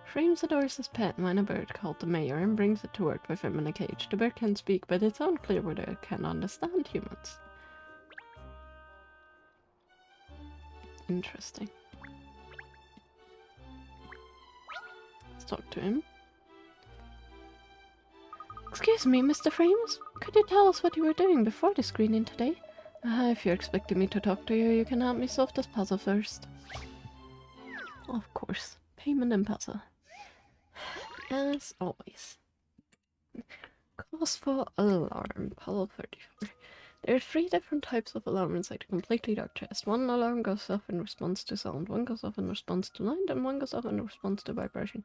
Frames adores his pet minor bird called the Mayor and brings it to work with him in a cage. The bird can speak, but it's unclear whether it can understand humans. Interesting. Let's talk to him. Excuse me, Mr. Frames? Could you tell us what you were doing before the screening today? If you're expecting me to talk to you, you can help me solve this puzzle first. Of course. Payment and puzzle. As always. Cause for alarm. Puzzle 34. There are 3 different types of alarm inside a completely dark chest. One alarm goes off in response to sound, one goes off in response to light, and one goes off in response to vibration.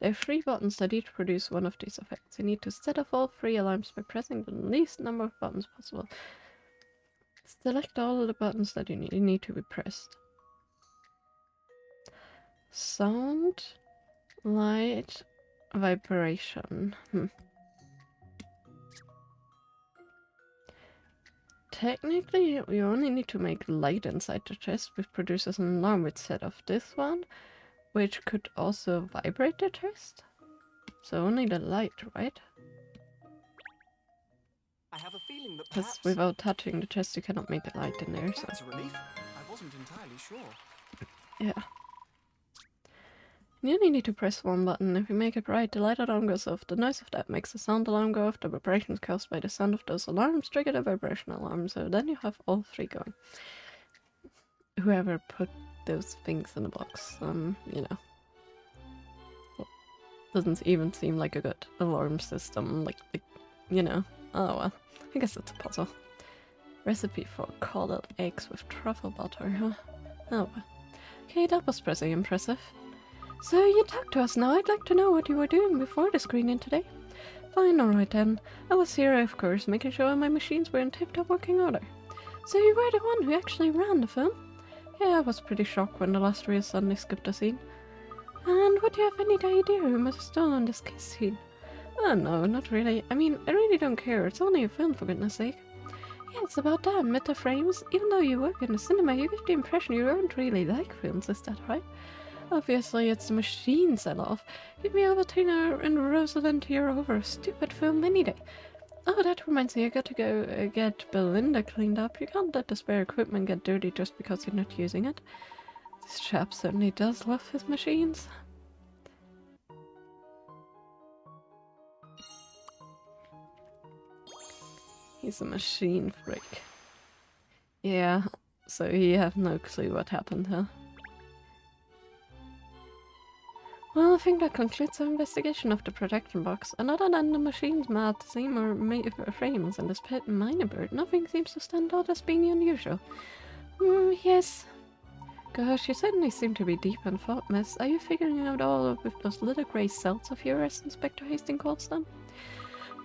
There are 3 buttons that each produce one of these effects. You need to set off all 3 alarms by pressing the least number of buttons possible. Select all of the buttons that you need to be pressed. Sound, light, vibration. Technically, you only need to make light inside the chest, which produces an alarm instead of this one, which could also vibrate the chest. So only the light, right? I have a feeling that Because perhaps... without touching the chest, you cannot make a light in there, so... That's a relief. I wasn't entirely sure. Yeah. You only need to press one button. If you make it right, the light alarm goes off. The noise of that makes the sound alarm go off. The vibrations caused by the sound of those alarms trigger the vibration alarm. So then you have all 3 going. Whoever put those things in the box, you know. Well, doesn't even seem like a good alarm system. Like, you know. Oh well. I guess it's a puzzle. Recipe for coddled eggs with truffle butter, huh? Oh well. Okay, that was pretty impressive. So you talked to us now. I'd like to know what you were doing before the screening today. Fine, alright then. I was here, of course, making sure my machines were in tip-top working order. So you were the one who actually ran the film? Yeah, I was pretty shocked when the last reel suddenly skipped a scene. And would you have any idea who must have stolen this kiss scene? Oh no, not really. I mean, I really don't care. It's only a film, for goodness sake. Yeah, it's about that, meta frames. Even though you work in the cinema, you give the impression you don't really like films, is that right? Obviously, it's the machine sell-off. Give me Albertina and Rosalind here over a stupid film any day. Oh, that reminds me, I got to go get Belinda cleaned up. You can't let the spare equipment get dirty just because you're not using it. This chap certainly does love his machines. He's a machine freak. Yeah, so he have no clue what happened, huh? Well, I think that concludes our investigation of the protection box. And other than the machine's mad seam or frames and this pet minor bird, nothing seems to stand out as being unusual. Yes. Gosh, you certainly seem to be deep in thought, miss. Are you figuring out all with those little grey cells of yours, Inspector Hastings calls them?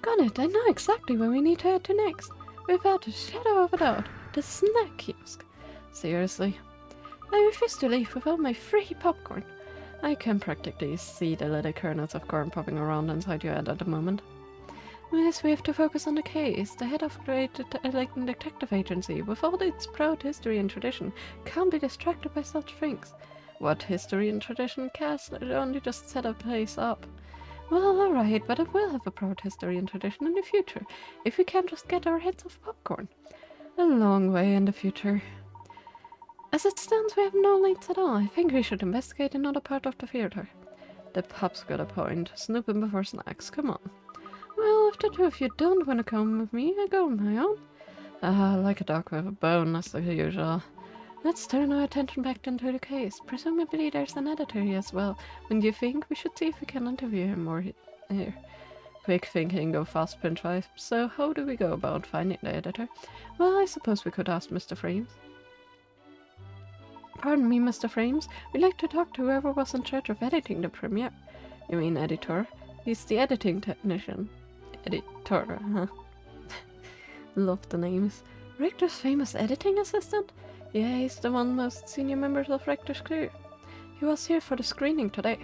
Got it, I know exactly where we need to head to next. Without a shadow of a doubt, the snack kiosk. Seriously. I refuse to leave without my free popcorn. I can practically see the little kernels of corn popping around inside your head at the moment. Yes, we have to focus on the case. The head of the great Layton detective agency, with all its proud history and tradition, can't be distracted by such things. What history and tradition? Cass only just set a place up. Well, alright, but it will have a proud history and tradition in the future, if we can just get our heads off popcorn. A long way in the future. As it stands, we have no leads at all. I think we should investigate another part of the theater. The pup's got a point. Snooping before snacks, come on. Well, if the two of you don't want to come with me, I go on my own. Like a dog with a bone, as usual. Let's turn our attention back into the case. Presumably there's an editor here as well. When do you think we should see if we can interview him or here? Quick thinking, go fast, pinch wife. So how do we go about finding the editor? Well, I suppose we could ask Mr. Frames. Pardon me, Mr. Frames. We'd like to talk to whoever was in charge of editing the premiere. You mean editor? He's the editing technician. Editor, huh? Love the names. Rector's famous editing assistant? Yeah, he's the one most senior members of Rector's crew. He was here for the screening today.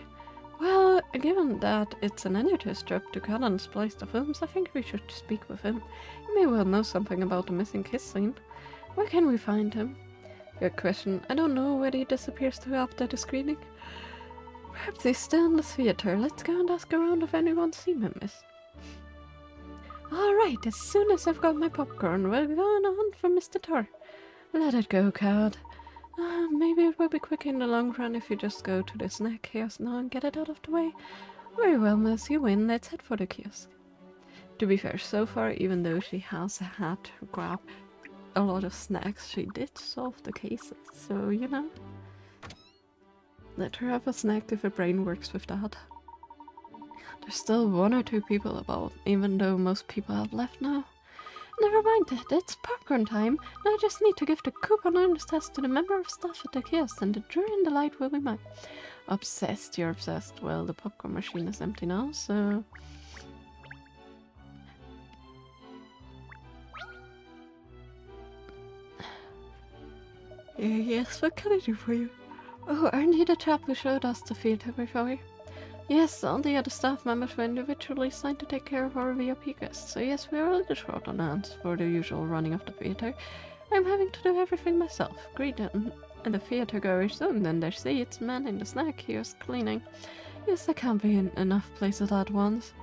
Well, given that it's an editor's job to cut and splice the films, I think we should speak with him. He may well know something about the missing kiss scene. Where can we find him? Good question. I don't know where he disappears to after the screening. Perhaps he's still in the theater. Let's go and ask around if anyone's seen him, miss. Alright, as soon as I've got my popcorn, we're going on for Mr. Tor. Let it go, coward. Maybe it will be quicker in the long run if you just go to the snack kiosk now and get it out of the way. Very well, miss, you win. Let's head for the kiosk. To be fair, so far, even though she has had to grab a lot of snacks, she did solve the cases, so, you know. Let her have a snack if her brain works with that. There's still one or two people about, even though most people have left now. Never mind that, it's popcorn time. Now I just need to give the coupon earnest test to the member of staff at the kiosk, and the jury in the light will be mine. Obsessed, you're obsessed. Well, the popcorn machine is empty now, so... Yes, what can I do for you? Oh, aren't you the chap who showed us the theater before? Yes, all the other staff members were individually assigned to take care of our VIP guests, so yes, we are a little short on hands for the usual running of the theater. I'm having to do everything myself. Greet and the theater goers soon in their seats, manning the snack kiosk, cleaning. Yes, there can't be enough places at once.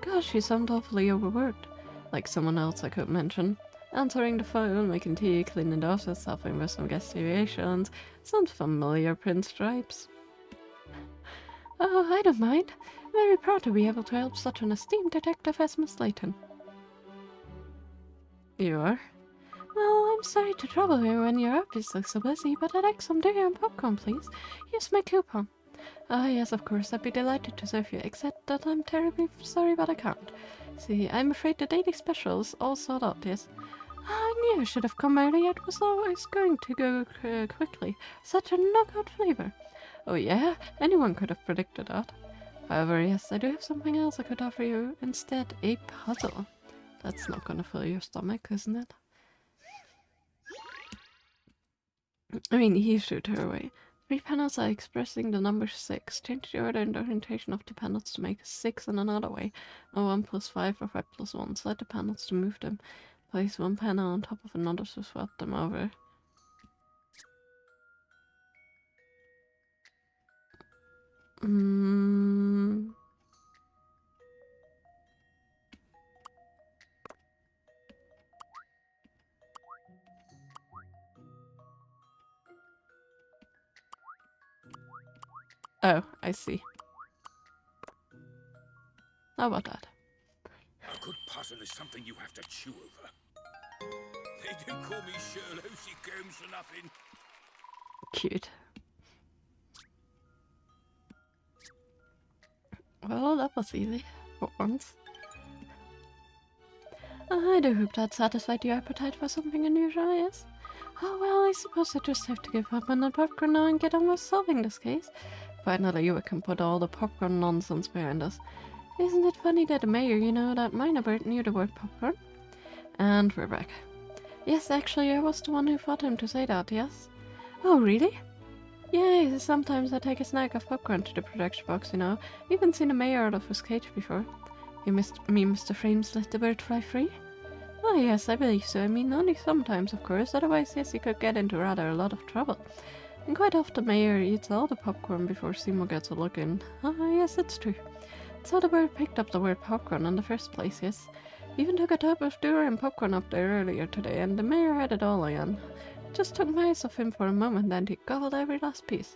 Gosh, you sound awfully overworked. Like someone else I could mention. Answering the phone, making tea, cleaning the office, helping with some guest deviations. Sounds familiar, Pinstripes. Oh, I don't mind. Very proud to be able to help such an esteemed detective as Miss Layton. You are? Well, I'm sorry to trouble you when you're obviously so busy, but I'd like some dinner and popcorn, please. Here's my coupon. Ah, yes, of course, I'd be delighted to serve you, except that I'm terribly sorry, but I can't. See, I'm afraid the daily specials all sold out, yes? I knew I should have come earlier. It was always going to go quickly. Such a knockout flavor. Oh yeah? Anyone could have predicted that. However, yes, I do have something else I could offer you instead. A puzzle. That's not gonna fill your stomach, isn't it? I mean, he shooed her away. 3 panels are expressing the number 6. Change the order and orientation of the panels to make 6 in another way. Or 1 plus 5 or 5 plus 1. Select the panels to move them. Place one panel on top of another to swap them over. Oh, I see. How about that? A good puzzle is something you have to chew over. They do call me Sherlock Holmes for nothing. Cute. Well, that was easy. For once. I do hope that satisfied your appetite for something unusual, yes? Oh well, I suppose I just have to give up on the popcorn now and get on with solving this case. Finally, we can put all the popcorn nonsense behind us. Isn't it funny that the mayor, you know, that minor bird knew the word popcorn? And we're back. Yes, actually, I was the one who fought him to say that, yes? Oh, really? Yeah, sometimes I take a snack of popcorn to the production box, you know. Even seen the mayor out of his cage before. You mean Mr. Frames let the bird fly free? Oh yes, I believe so. I mean, only sometimes, of course. Otherwise, yes, he could get into rather a lot of trouble. And quite often, Mayor eats all the popcorn before Seymour gets a look in. Ah, yes, it's true. So the bird picked up the word popcorn in the first place, yes. Even took a tub of durian popcorn up there earlier today, and the Mayor had it all again. It just took my eyes off him for a moment, and he gobbled every last piece.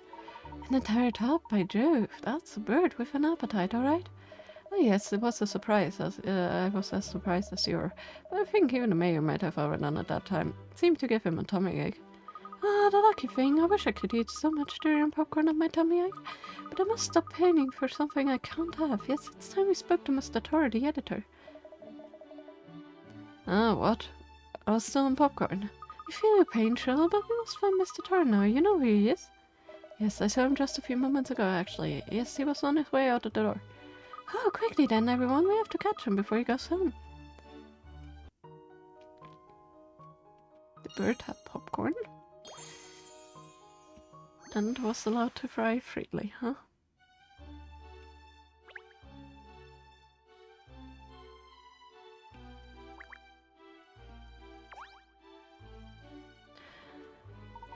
An entire tub, by Jove! That's a bird with an appetite, all right? Oh yes, it was a surprise. I was as surprised as you were. But I think even the mayor might have overdone at that time. It seemed to give him a tummy ache. Ah, the lucky thing. I wish I could eat so much durian popcorn on my tummy ache. But I must stop paining for something I can't have. Yes, it's time we spoke to Mr. Torr, the editor. Ah, what? I was still on popcorn. I feel your pain, Shrill, but we must find Mr. Torr now. You know who he is? Yes, I saw him just a few moments ago, actually. Yes, he was on his way out of the door. Oh, quickly then, everyone. We have to catch him before he goes home. The bird had popcorn and was allowed to fry freely, huh?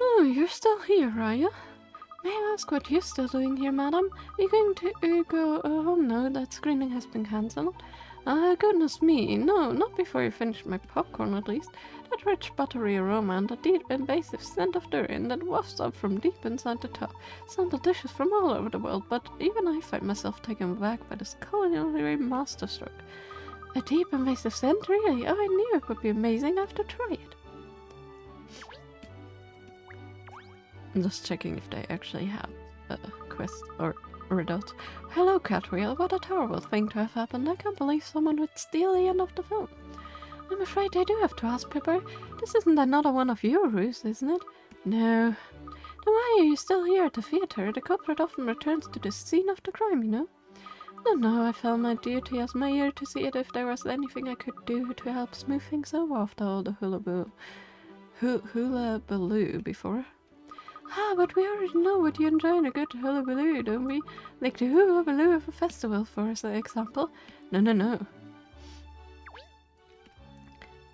Oh, you're still here, are you? May I ask what you're still doing here, madam? Are you going to go home now that screening has been cancelled? Goodness me, no, not before you finish my popcorn at least. That rich buttery aroma and the deep invasive scent of durian that wafts up from deep inside the tub sound delicious from all over the world, but even I find myself taken aback by this culinary masterstroke. A deep invasive scent, really? Oh, I knew it would be amazing. I have to try it. I'm just checking if they actually have a quest or riddles. Hello, Catwheel. What a terrible thing to have happened. I can't believe someone would steal the end of the film. I'm afraid I do have to ask, Pipper. This isn't another one of your ruse, isn't it? No. Then why are you still here at the theatre? The culprit often returns to the scene of the crime, you know. No, I felt my duty as mayor to see if there was anything I could do to help smooth things over after all the hula-baloo before. Ah, but we already know what you enjoy in a good hula-baloo, don't we? Like the hula-baloo of a festival, for example. No.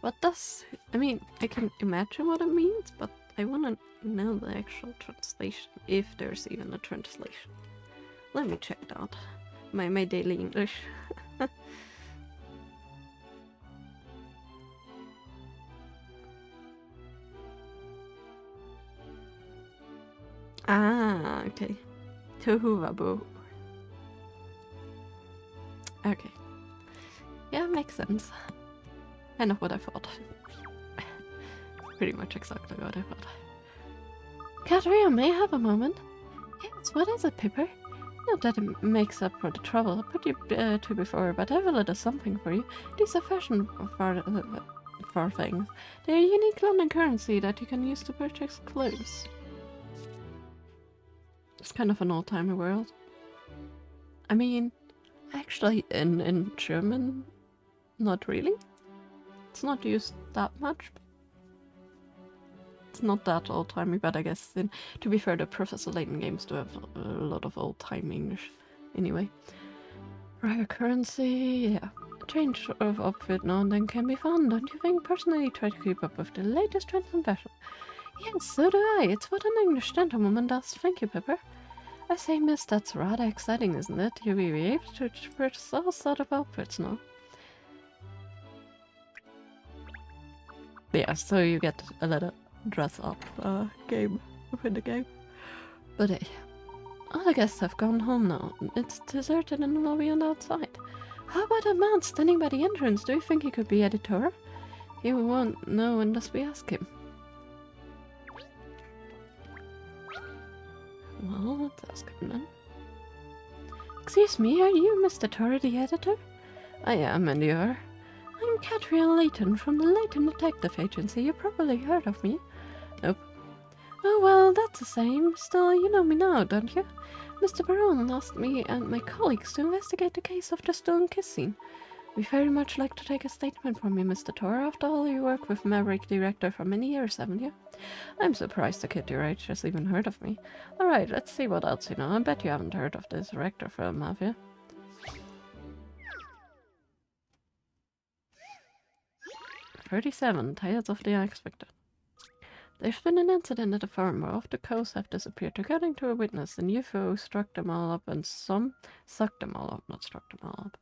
What does... I mean, I can imagine what it means, but I want to know the actual translation, if there's even a translation. Let me check that. My daily English. Ah, okay. Tohuwabohu. Okay. Yeah, makes sense. Kind of what I thought. Pretty much exactly what I thought. Catria, may I have a moment? Yes, what is it, Pipper? Not that it makes up for the trouble I put you to before, but I have a little something for you. These are fashion for things. They're a unique London currency that you can use to purchase clothes. It's kind of an old-timey world. I mean, actually, in German, not really. It's not used that much. It's not that old-timey, but I guess, to be fair, the Professor Layton games do have a lot of old-time English. Anyway. Rare currency, yeah. Change of outfit now and then can be fun, don't you think? Personally, try to keep up with the latest trends and fashion. Yes, so do I. It's what an English gentlewoman does. Thank you, Pepper. I say, miss, that's rather exciting, isn't it? You'll be able to purchase all sort of outfits now. Yeah, so you get a little dress-up game within the game. But hey, all the guests have gone home now. It's deserted in the lobby and outside. How about a man standing by the entrance? Do you think he could be editor? He won't know unless we ask him. Well, let's ask him then. Excuse me, are you Mr. Torre, the editor? I am, and you are? I'm Catriel Layton from the Layton Detective Agency. You probably heard of me. Nope. Oh, well, that's the same. Still, you know me now, don't you? Mr. Baron asked me and my colleagues to investigate the case of the stolen kiss scene. We very much like to take a statement from you, Mr. Torre. After all, you worked with Maverick Director for many years, haven't you? I'm surprised the kid your age has even heard of me. Alright, let's see what else you know. I bet you haven't heard of this Director film, have you? "37 Tales of the Unexpected. There's been an incident at a farm where off the coast have disappeared. According to a witness, an UFO struck them all up and some sucked them all up, not struck them all up.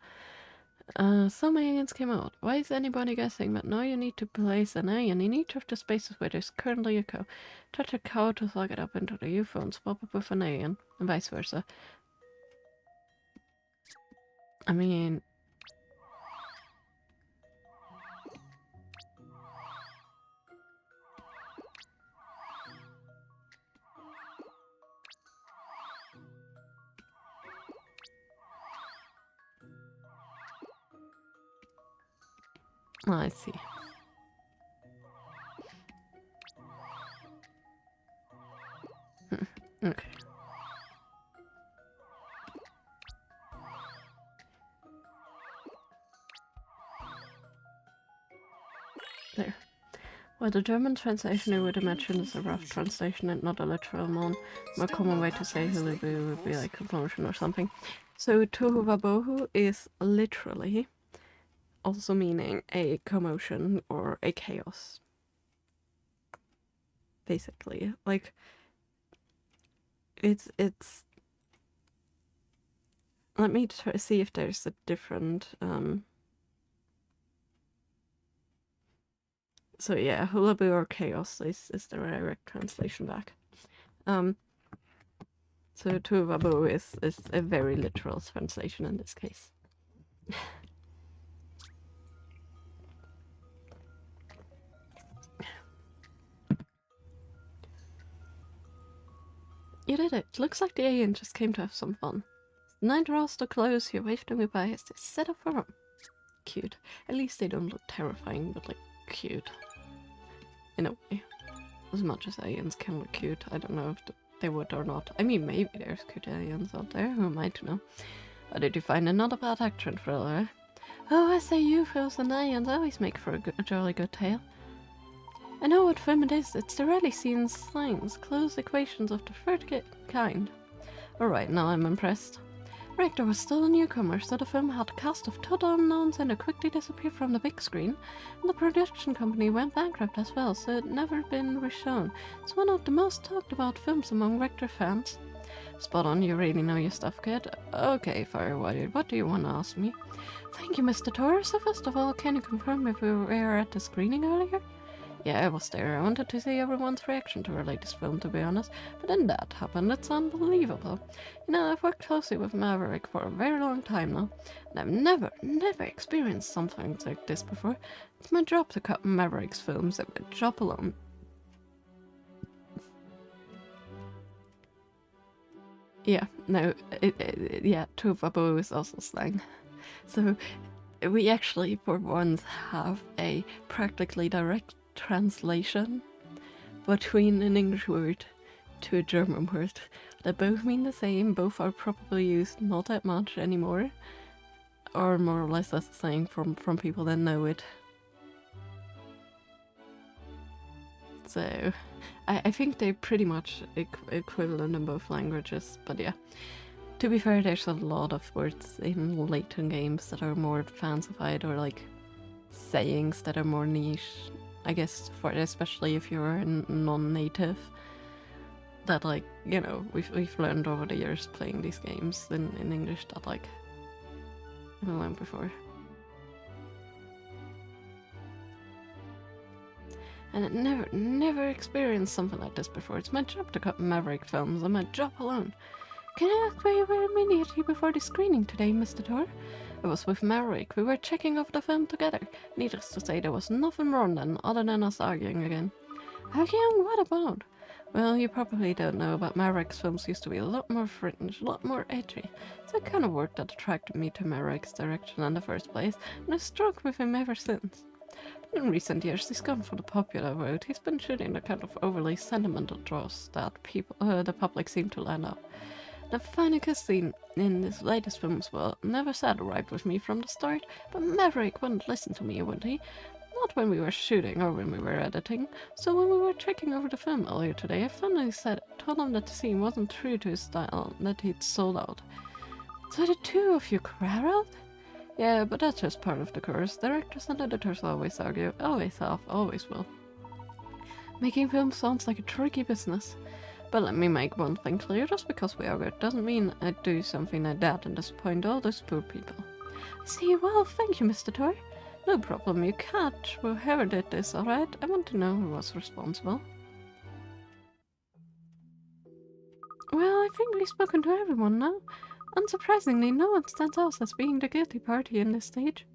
Some aliens came out. Why is anybody guessing? But now you need to place an alien in each of the spaces where there's currently a cow. Touch a cow to suck it up into the UFO and swap it with an alien, and vice versa. I mean... I see. Okay. There. Well, the German translation I would imagine is a rough translation and not a literal one. More common way to say Hulubu would be like commotion or something. So Tohu Wabohu is literally also meaning a commotion or a chaos. Basically. Like it's let me try to see if there's a different so yeah, Hulabu or chaos is the direct translation back. So Tuvabu is a very literal translation in this case. You did it. Looks like the alien just came to have some fun. The night draws to close, he waved them goodbye as they set off for home. Cute. At least they don't look terrifying, but like cute. In a way. As much as aliens can look cute. I don't know if they would or not. I mean, maybe there's cute aliens out there, who am I to know? How did you find another bad action thriller? Oh, I say UFOs and aliens always make for a jolly good tale. I know what film it is. It's the rarely seen signs, close equations of the third kind. Alright, now I'm impressed. Rector was still a newcomer, so the film had a cast of total unknowns and it quickly disappeared from the big screen. And the production company went bankrupt as well, so it never been reshown. It's one of the most talked about films among Rector fans. Spot on, you really know your stuff, kid. Okay, Firewater, what do you want to ask me? Thank you, Mr. Torres. So first of all, can you confirm if we were at the screening earlier? Yeah, I was there. I wanted to see everyone's reaction to our latest film, to be honest. But then that happened. It's unbelievable. You know, I've worked closely with Maverick for a very long time now. And I've never experienced something like this before. It's my job to cut Maverick's films, and my job alone. Yeah, no, yeah, Tuvabu is also slang. So, we actually, for once, have a practically direct translation between an English word to a German word. They both mean the same, both are probably used not that much anymore. Or more or less that's the saying from people that know it. So, I think they're pretty much equivalent in both languages, but yeah. To be fair, there's a lot of words in Layton games that are more fancified or like sayings that are more niche. I guess for especially if you're a non-native, that like, you know, we've learned over the years playing these games in English that like I've learned before. And I never experienced something like this before. It's my job to cut Maverick films, and my job alone. Can I ask where you were immediately before the screening today, Mr. Thor? I was with Maverick. We were checking over the film together. Needless to say, there was nothing wrong then, other than us arguing again. Arguing? What about? Well, you probably don't know, but Maverick's films used to be a lot more fringe, a lot more edgy. It's the kind of work that attracted me to Maverick's direction in the first place, and I've struck with him ever since. But in recent years, he's gone for the popular route. He's been shooting the kind of overly sentimental draws that the public seem to land up. The final scene in his latest films, well, never sat right with me from the start, but Maverick wouldn't listen to me, would he? Not when we were shooting or when we were editing. So when we were checking over the film earlier today, I finally told him that the scene wasn't true to his style, that he'd sold out. So the two of you quarreled? Yeah, but that's just part of the course. Directors and editors always argue, always have, always will. Making films sounds like a tricky business. But let me make one thing clear, just because we argue doesn't mean I do something like that and disappoint all those poor people. I see, well, thank you, Mr. Thor. No problem, you catch whoever did this, alright? I want to know who was responsible. Well, I think we've spoken to everyone now. Unsurprisingly, no one stands out as being the guilty party in this stage.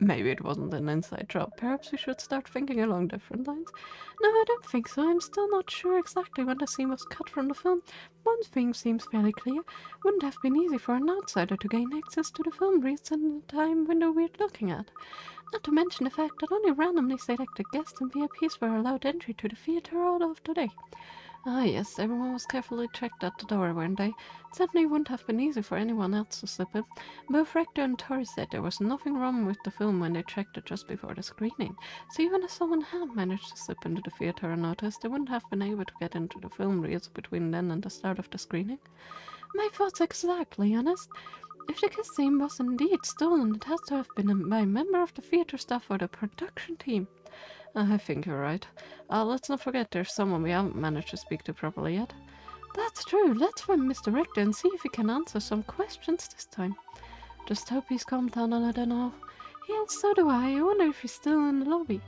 Maybe it wasn't an inside job. Perhaps we should start thinking along different lines. No, I don't think so. I'm still not sure exactly when the scene was cut from the film. One thing seems fairly clear. Wouldn't have been easy for an outsider to gain access to the film reels in the time window we're looking at. Not to mention the fact that only randomly selected guests and VIPs were allowed entry to the theater all of today. Ah yes, everyone was carefully checked at the door, weren't they? It certainly wouldn't have been easy for anyone else to slip in. Both Rector and Tori said there was nothing wrong with the film when they checked it just before the screening. So even if someone had managed to slip into the theater unnoticed, they wouldn't have been able to get into the film reels between then and the start of the screening. My thoughts exactly, honest. If the kiss scene was indeed stolen, it has to have been by a member of the theater staff or the production team. I think you're right. Let's not forget there's someone we haven't managed to speak to properly yet. That's true. Let's find Mr. Rector and see if he can answer some questions this time. Just hope he's calmed down a little now. Yeah, so do I. I wonder if he's still in the lobby.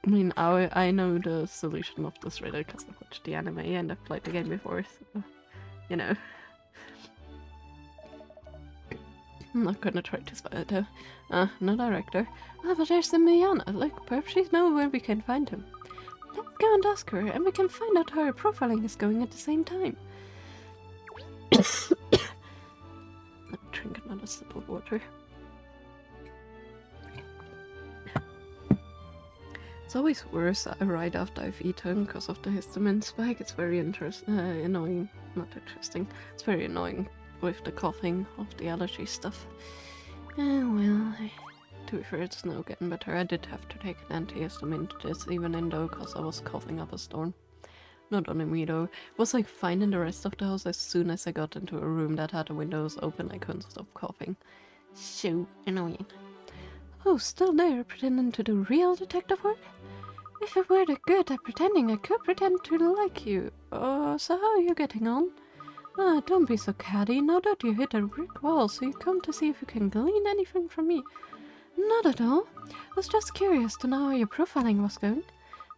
I mean, I know the solution of this riddle because I've watched the anime and I've played the game before, so, you know. I'm not gonna try to spell it though. No director. Ah, but there's the Miana. Look, perhaps she knows where we can find him. Let's go and ask her, and we can find out how her profiling is going at the same time. Let me drink another sip of water. It's always worse right after I've eaten because of the histamine spike. It's very annoying. Not interesting. It's very annoying with the coughing of the allergy stuff. Well, to be fair, it's now getting better. I did have to take an antihistamine to this even though because I was coughing up a storm. Not only me though. It was like finding the rest of the house as soon as I got into a room that had the windows open. I couldn't stop coughing. So annoying. Oh, still there, pretending to do real detective work? If I were that good at pretending, I could pretend to like you. So how are you getting on? Don't be so catty. Now that you hit a brick wall, so you come to see if you can glean anything from me. Not at all. I was just curious to know how your profiling was going.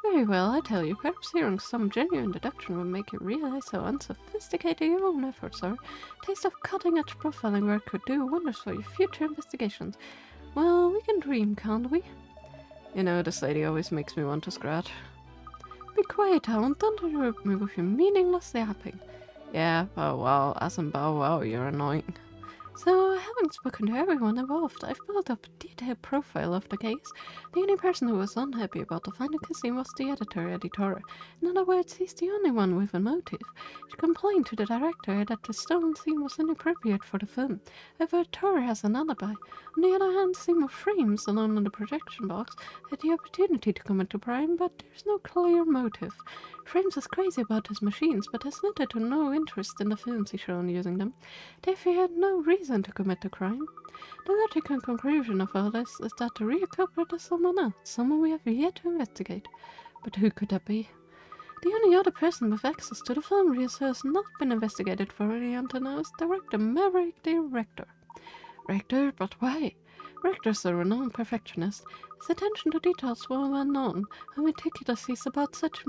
Very well, I tell you, perhaps hearing some genuine deduction will make you realize how unsophisticated your own efforts are. Taste of cutting-edge profiling work could do wonders for your future investigations. Well, we can dream, can't we? You know, this lady always makes me want to scratch. Be quiet, Alan. Don't interrupt me with your meaningless yapping. Yeah, Bow Wow, as in Bow Wow, you're annoying. So, having spoken to everyone involved, I've built up a detailed profile of the case. The only person who was unhappy about the final kissing was the editor. In other words, he's the only one with a motive. She complained to the director that the stolen scene was inappropriate for the film. However, Tor has an alibi. On the other hand, the scene of frames alone in the projection box had the opportunity to commit the crime, but there's no clear motive. Frames is crazy about his machines, but has little to no interest in the films he's shown using them. Therefore, he had no reason to commit the crime. The logical conclusion of all this is that the real culprit is someone else, someone we have yet to investigate. But who could that be? The only other person with access to the film reels who has not been investigated thoroughly until now is director Maverick Director. Rector, but why? Rector's a renowned perfectionist. His attention to details well known, how meticulous he is about such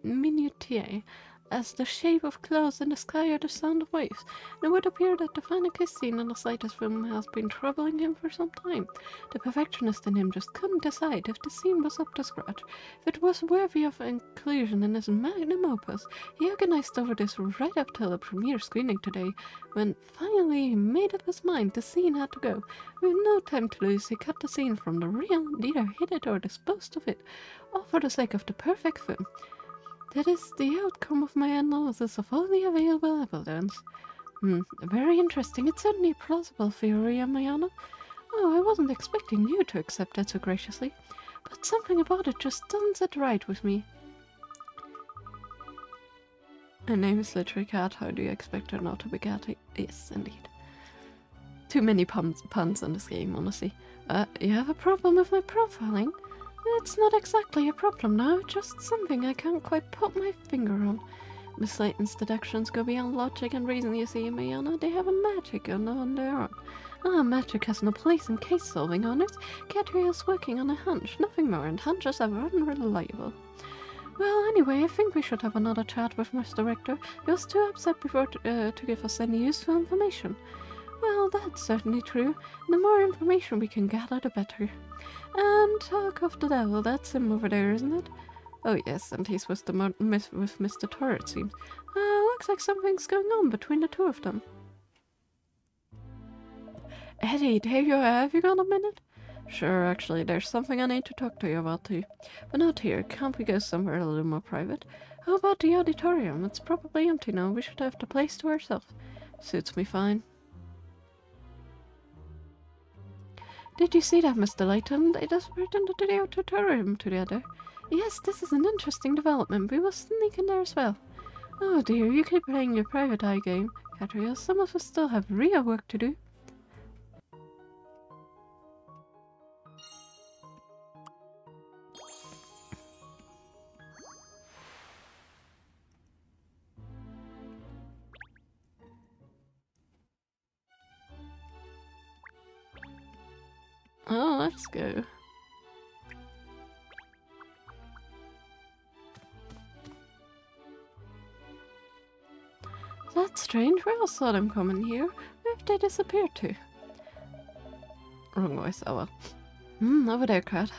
minutiae as the shape of clouds in the sky or the sound of waves. And it would appear that the final kiss scene in the latest film has been troubling him for some time. The perfectionist in him just couldn't decide if the scene was up to scratch, if it was worthy of inclusion in his magnum opus. He agonized over this right up till the premiere screening today, when finally he made up his mind the scene had to go. With no time to lose, he cut the scene from the reel and either hid it or disposed of it, all for the sake of the perfect film. That is the outcome of my analysis of all the available evidence. Very interesting. It's certainly a plausible theory, Mayana. Oh, I wasn't expecting you to accept that so graciously. But something about it just doesn't sit right with me. Her name is literally Cat. How do you expect her not to be catty? Yes, indeed. Too many puns in this game, honestly. You have a problem with my profiling? It's not exactly a problem now, just something I can't quite put my finger on. Miss Layton's deductions go beyond logic and reason, you see, Mayana. They have a magic on their own. Magic has no place in case-solving honors. Catriel's working on a hunch, nothing more, and hunches are unreliable. Well, anyway, I think we should have another chat with Mr. Rector. He was too upset before to give us any useful information. Well, that's certainly true. The more information we can gather, the better. And talk of the devil, that's him over there, isn't it? Oh yes, and he's with with Mr. Tor, it seems. Looks like something's going on between the two of them. Eddie, there you are. Have you got a minute? Sure, actually, there's something I need to talk to you about too. But not here. Can't we go somewhere a little more private? How about the auditorium? It's probably empty now. We should have the place to ourselves. Suits me fine. Did you see that, Mr. Layton? They just went into the auditorium together. Yes, this is an interesting development. We will sneak in there as well. Oh dear, you keep playing your private eye game, Catriel. Some of us still have real work to do. Oh, let's go. That's strange. We all saw them coming here. Where have they disappeared to? Wrong voice, oh well. Over there, Cat.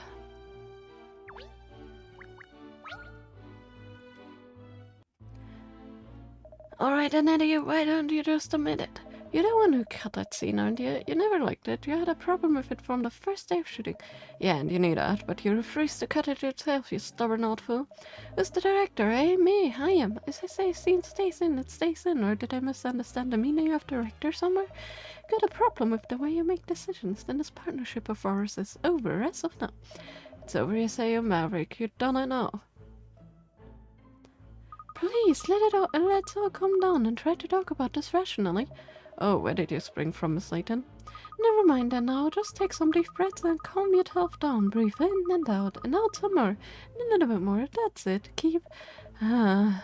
Alright then, Eddie, why don't you just admit it? You're the one who cut that scene, aren't you? You never liked it. You had a problem with it from the first day of shooting. Yeah, and you knew that, but you refused to cut it yourself, you stubborn old fool. Who's the director, eh? Me, I am. As I say, scene stays in, it stays in, or did I misunderstand the meaning of director somewhere? Got a problem with the way you make decisions, then this partnership of ours is over as of now. It's over, you say, you Maverick. You've done it now. Please, let's all calm down and try to talk about this rationally. Oh, where did you spring from, Miss Layton? Never mind then now, just take some deep breaths and calm yourself down. Breathe in and out some more. And a little bit more, that's it. Keep... Are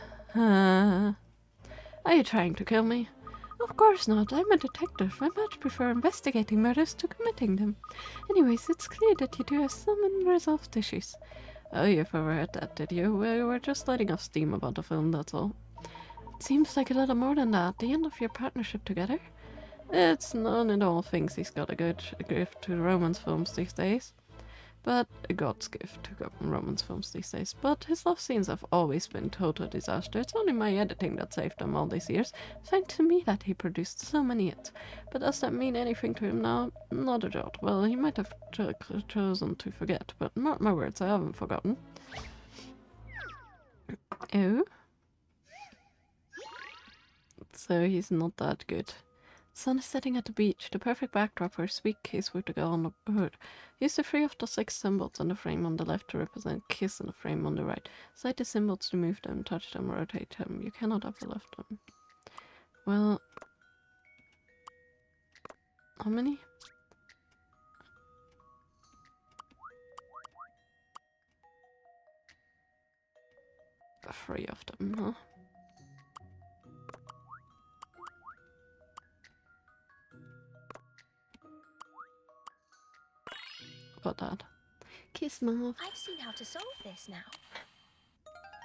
you trying to kill me? Of course not, I'm a detective. I much prefer investigating murders to committing them. Anyways, it's clear that you do have some unresolved issues. Oh, you've overheard that, did you? We were just letting off steam about the film, that's all. It seems like a little more than that. The end of your partnership together? It's none at all thinks he's got a good gift to romance films these days. but a god's gift to romance films these days. But his love scenes have always been total disaster. It's only my editing that saved them all these years. Thanks to me that he produced so many hits. But does that mean anything to him now? Not a jot. Well, he might have chosen to forget, but mark my words, I haven't forgotten. Oh? So he's not that good. Sun is setting at the beach, the perfect backdrop for a sweet kiss with the girl on the hood. Use the 3 of the 6 symbols on the frame on the left to represent kiss in the frame on the right. Slide the symbols to move them, touch them, rotate them. You cannot upper left them. Well... How many? Three of them, huh? About that. Kiss mouth. I've seen how to solve this now.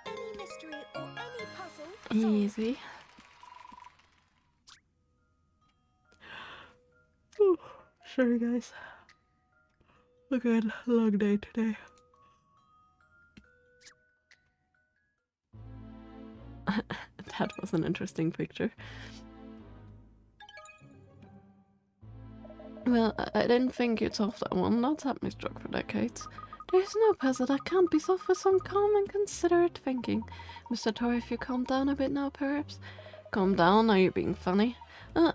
Any mystery or any puzzle, solved. Easy. Oh, sorry guys. Look at a long day today. That was an interesting picture. Well, I didn't think you'd solve that one. That's had me struck for decades. There's no puzzle that can't be solved with some calm and considerate thinking. Mr. Tor, if you calm down a bit now, perhaps? Calm down? Are you being funny? I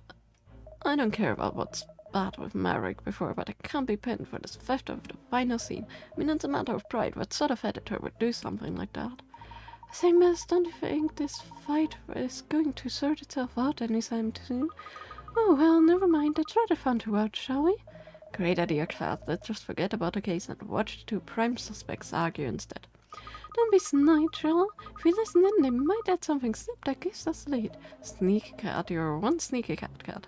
don't care about what's bad with Maverick before, but I can't be pinned for this theft of the final scene. I mean, it's a matter of pride. What sort of editor would do something like that? Say, miss, don't you think this fight is going to sort itself out anytime soon? Oh, well, never mind. It's rather fun to watch, shall we? Great idea, Cat. Let's just forget about the case and watch the 2 prime suspects argue instead. Don't be snide, Shell. If we listen in, they might add something snip that gives us the lead. Sneaky cat, you're one sneaky cat.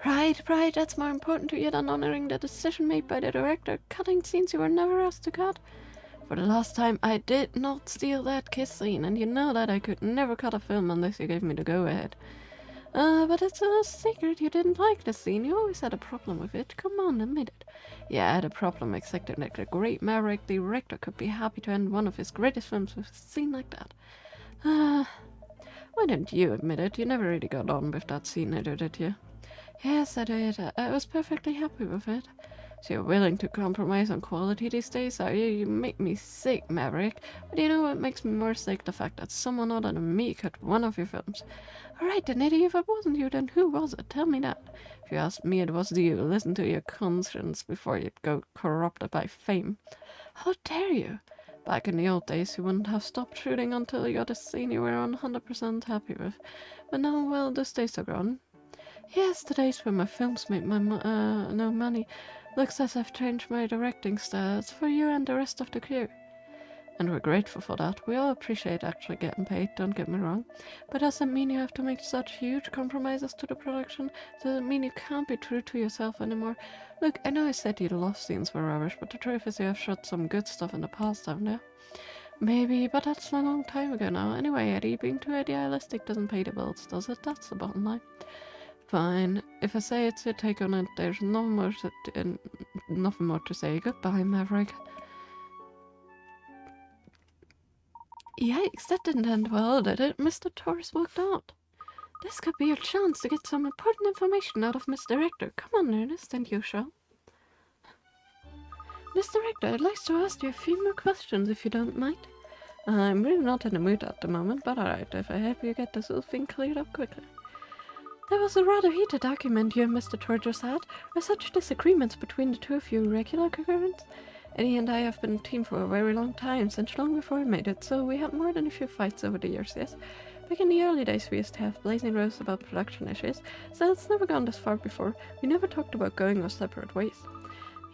Right, that's more important to you than honoring the decision made by the director, cutting scenes you were never asked to cut. For the last time, I did not steal that kiss scene, and you know that I could never cut a film unless you gave me the go-ahead. But it's a secret you didn't like the scene. You always had a problem with it. Come on, admit it. Yeah, I had a problem accepting that the great Maverick director could be happy to end one of his greatest films with a scene like that. Why didn't you admit it? You never really got on with that scene either, did you? Yes, I did. I was perfectly happy with it. So you're willing to compromise on quality these days, are you? You make me sick, Maverick. But you know what makes me more sick? The fact that someone other than me cut one of your films. Alright then, Eddie, if it wasn't you, then who was it? Tell me that. If you ask me, it was you. Listen to your conscience before you'd go corrupted by fame. How dare you? Back in the old days, you wouldn't have stopped shooting until you got a scene you were 100% happy with. But now, well, those days are gone. Yes, the days when my films made no money. Looks as I've changed my directing style. It's for you and the rest of the crew. And we're grateful for that. We all appreciate actually getting paid, don't get me wrong. But doesn't mean you have to make such huge compromises to the production. Doesn't mean you can't be true to yourself anymore. Look, I know I said your love scenes were rubbish, but the truth is you have shot some good stuff in the past, haven't you? Maybe, but that's a long time ago now. Anyway, Eddie, being too idealistic doesn't pay the bills, does it? That's the bottom line. Fine. If I say it's your take on it, there's nothing more to say. Goodbye, Maverick. Yikes, that didn't end well, did it? Mr. Torres walked out. This could be your chance to get some important information out of Miss Director. Come on, Ernest, and you shall. Miss Director, I'd like to ask you a few more questions, if you don't mind. I'm really not in the mood at the moment, but alright, if I help you get this whole thing cleared up quickly. There was a rather heated argument you and Mr. Torres had. Are such disagreements between the two of you regular occurrence? Eddie and I have been a team for a very long time, since long before I made it, so we had more than a few fights over the years, yes? Back in the early days we used to have blazing rows about production issues, so it's never gone this far before. We never talked about going our separate ways.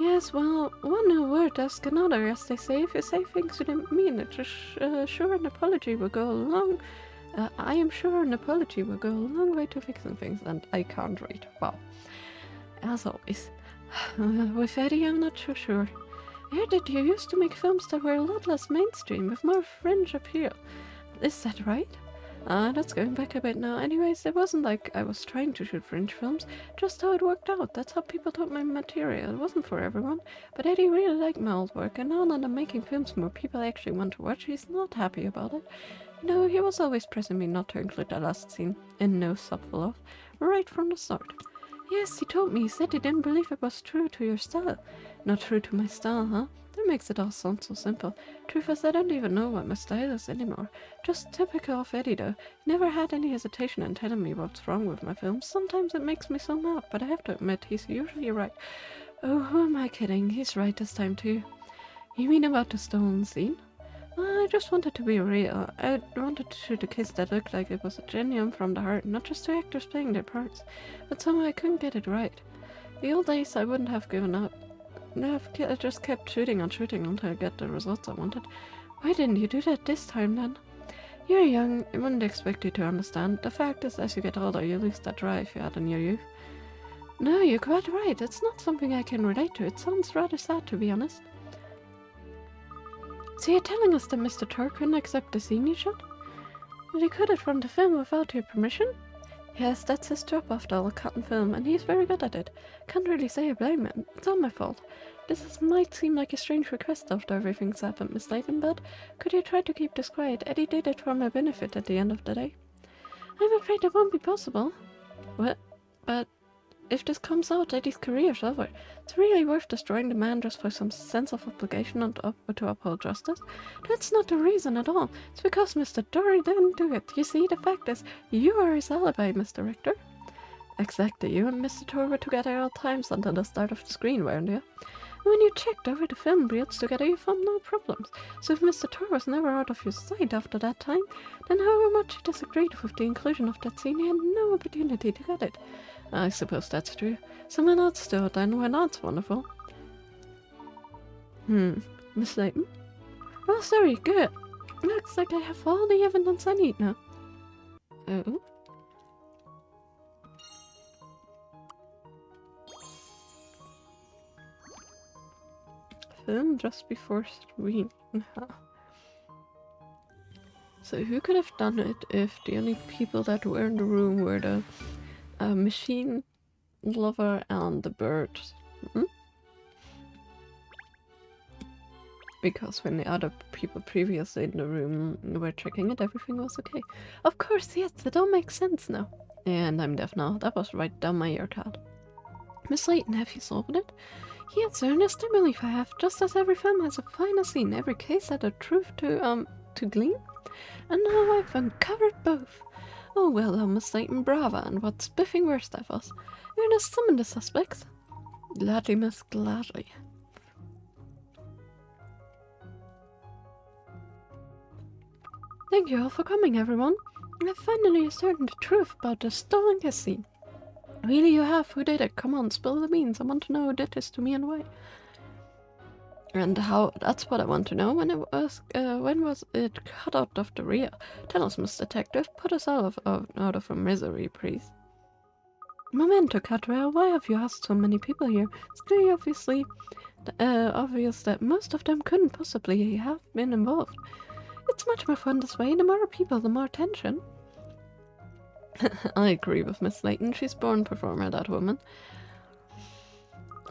Yes, well, one word asks another, as they say. If you say things you didn't mean, sure an apology will go a long... I am sure an apology will go a long way to fixing things, and I can't read. Wow. As always. With Eddie, I'm not so sure. I heard that you used to make films that were a lot less mainstream, with more fringe appeal. Is that right? That's going back a bit now. Anyways, it wasn't like I was trying to shoot French films, just how it worked out. That's how people took my material. It wasn't for everyone, but Eddie really liked my old work, and now that I'm making films more people actually want to watch, he's not happy about it. You know, he was always pressing me not to include that last scene in No Subtle Love, right from the start. Yes, he told me, he said he didn't believe it was true to your style. Not true to my style, huh? That makes it all sound so simple. Truth is, I don't even know what my style is anymore. Just typical of Eddie, though. He never had any hesitation in telling me what's wrong with my films. Sometimes it makes me so mad, but I have to admit, he's usually right. Oh, who am I kidding? He's right this time, too. You mean about the stolen scene? I just wanted to be real. I wanted to shoot a kiss that looked like it was genuine from the heart, not just two actors playing their parts. But somehow I couldn't get it right. The old days I wouldn't have given up. I just kept shooting and shooting until I got the results I wanted. Why didn't you do that this time then? You're young, I wouldn't expect you to understand. The fact is, as you get older, you lose that drive you had in your youth. No, you're quite right. It's not something I can relate to. It sounds rather sad, to be honest. So you're telling us that Mr. Tor couldn't accept the scene you shot? Did he cut it from the film without your permission? Yes, that's his job after all, cutting film, and he's very good at it. Can't really say I blame him. It's all my fault. Might seem like a strange request after everything's happened, Miss Layton, but could you try to keep this quiet? Eddie did it for my benefit at the end of the day. I'm afraid that won't be possible. What? But if this comes out, Eddie's career's over. It's really worth destroying the man just for some sense of obligation and to uphold justice. That's not the reason at all. It's because Mr. Dory didn't do it. You see, the fact is, you are his alibi, Mr. Richter. Exactly, you and Mr. Tor were together at all times until the start of the screen, weren't you? When you checked over the film reels together, you found no problems. So if Mr. Tor was never out of your sight after that time, then however much he disagreed with the inclusion of that scene, he had no opportunity to get it. I suppose that's true. Someone else still then, well, that's wonderful. Miss Layton? Oh, sorry, good. Looks like I have all the evidence I need now. Oh? Film just before screen. So who could have done it if the only people that were in the room were the machine lover and the bird? Because when the other people previously in the room were checking it, everything was okay. Of course, yes, it all makes sense now. And I'm deaf now. That was right down my ear cut. Miss Layton, have you solved it? Yes, Ernest, I believe I have. Just as every film has a final scene, every case had a truth to glean. And now I've uncovered both. Oh well, Miss Layton, brava, and what spiffing worst of us. Ernest, summon the suspects. Gladly, miss, gladly. Thank you all for coming, everyone. I've finally ascertained the truth about the stolen kiss scene. Really, you have? Who did it? Come on, spill the beans. I want to know who did this to me and why. And how? That's what I want to know. When was it cut out of the reel? Tell us, Miss Detective. Put us out of our misery, please. Momento, Catrell. Why have you asked so many people here? It's clearly obvious that most of them couldn't possibly have been involved. It's much more fun this way. The more people, the more tension. I agree with Miss Layton. She's born performer, that woman.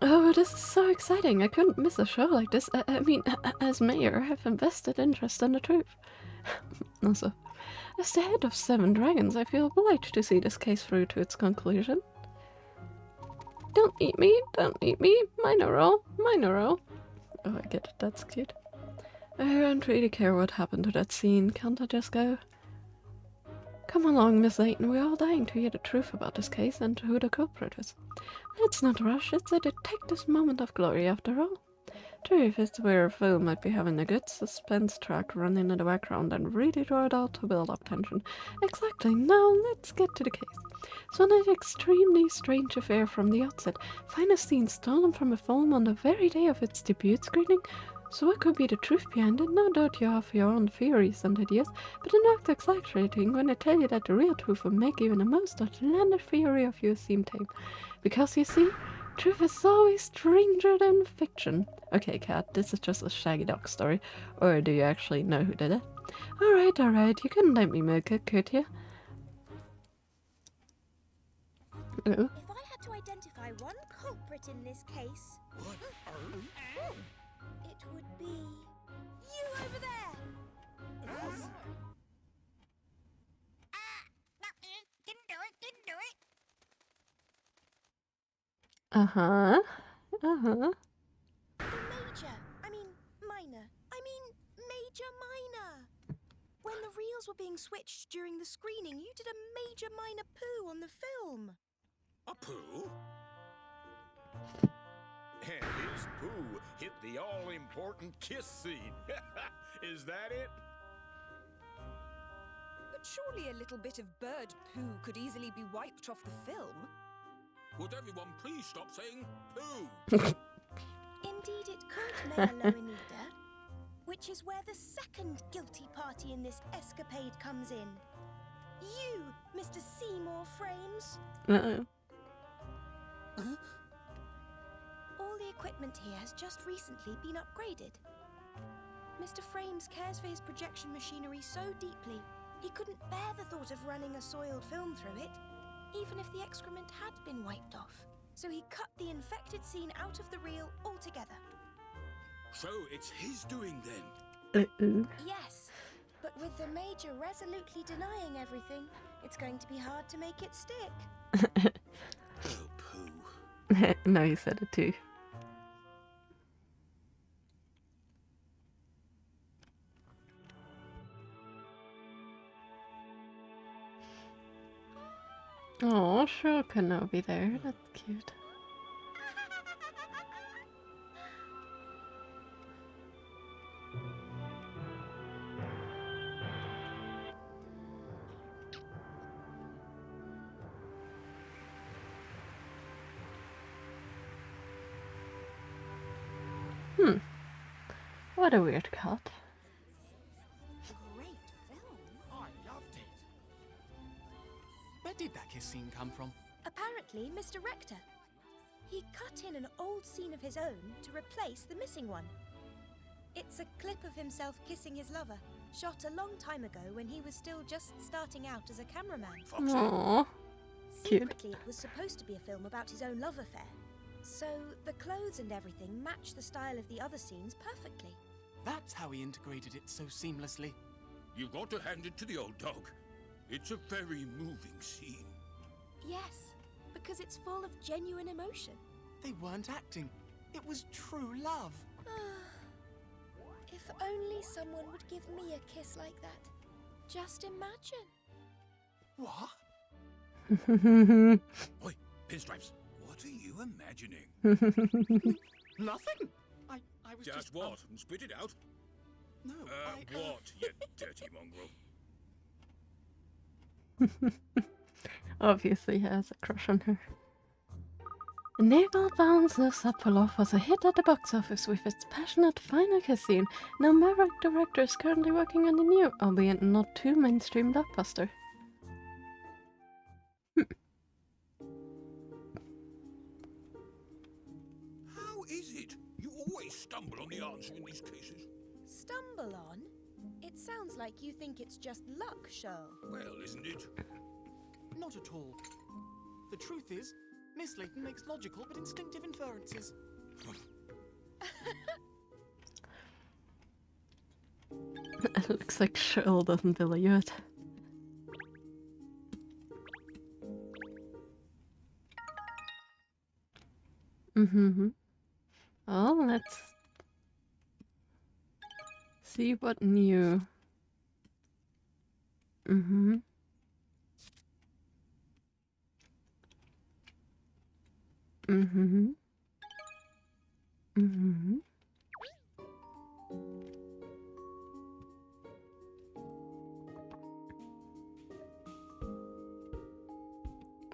Oh, this is so exciting. I couldn't miss a show like this. I mean, as mayor, I have invested interest in the truth. Also, as the head of 7 Dragons, I feel obliged to see this case through to its conclusion. Don't eat me, minor role. Oh, I get it, that's cute. I don't really care what happened to that scene. Can't I just go? Come along, Miss Layton. We're all dying to hear the truth about this case and who the culprit is. Let's not rush. It's a detective's moment of glory, after all. Truth is where a film might be having a good suspense track running in the background and really draw it out to build up tension. Exactly. Now, let's get to the case. So, an extremely strange affair from the outset. Find a scene stolen from a film on the very day of its debut screening. So what could be the truth behind it? No doubt you have your own theories and ideas, but I'm not exaggerating when I tell you that the real truth will make even the most outlandish theory of you seem tame. Because you see, truth is always stranger than fiction. Okay, Kat, this is just a Shaggy Dog story, or do you actually know who did it? Alright, you couldn't let me make it, could you? Oh. If I had to identify one culprit in this case, What? it would be you over there. Didn't do it. Uh-huh. Major minor. When the reels were being switched during the screening, you did a major minor poo on the film. A poo? And his poo hit the all-important kiss scene. Is that it? But surely a little bit of bird poo could easily be wiped off the film. Would everyone please stop saying poo? Indeed, it could, Mayor Loanida, which is where the second guilty party in this escapade comes in. You, Mr. Seymour Frames. Uh-oh. All the equipment here has just recently been upgraded. Mr. Frames cares for his projection machinery so deeply, he couldn't bear the thought of running a soiled film through it, even if the excrement had been wiped off. So he cut the infected scene out of the reel altogether. So it's his doing then? Uh-oh. Yes, but with the Major resolutely denying everything, it's going to be hard to make it stick. Oh, poo. Now you said it too. Oh, sure can now be there. That's cute. What a weird cut. Great film. I loved it. Where did that kiss scene come from? Apparently, Mr. Rector. He cut in an old scene of his own to replace the missing one. It's a clip of himself kissing his lover, shot a long time ago when he was still just starting out as a cameraman. Aww. Cute. Secretly, it was supposed to be a film about his own love affair. So the clothes and everything match the style of the other scenes perfectly. That's how he integrated it so seamlessly. You've got to hand it to the old dog. It's a very moving scene. Yes, because it's full of genuine emotion. They weren't acting. It was true love. If only someone would give me a kiss like that. Just imagine. What? Oi, Pinstripes, what are you imagining? Nothing. I was Just what? And spit it out. No, What, you dirty mongrel? Obviously has a crush on her. Naval Bounds Lives Up Aloft was a hit at the box office with its passionate final kiss scene. Now Maverick Director is currently working on a new, albeit not too mainstream blockbuster. How is it? You always stumble on the answer in these cases. Stumble on? It sounds like you think it's just luck, Shirl. Well, isn't it? Not at all. The truth is, Miss Layton makes logical but instinctive inferences. It looks like Shirl doesn't believe it. Well, let's see what new.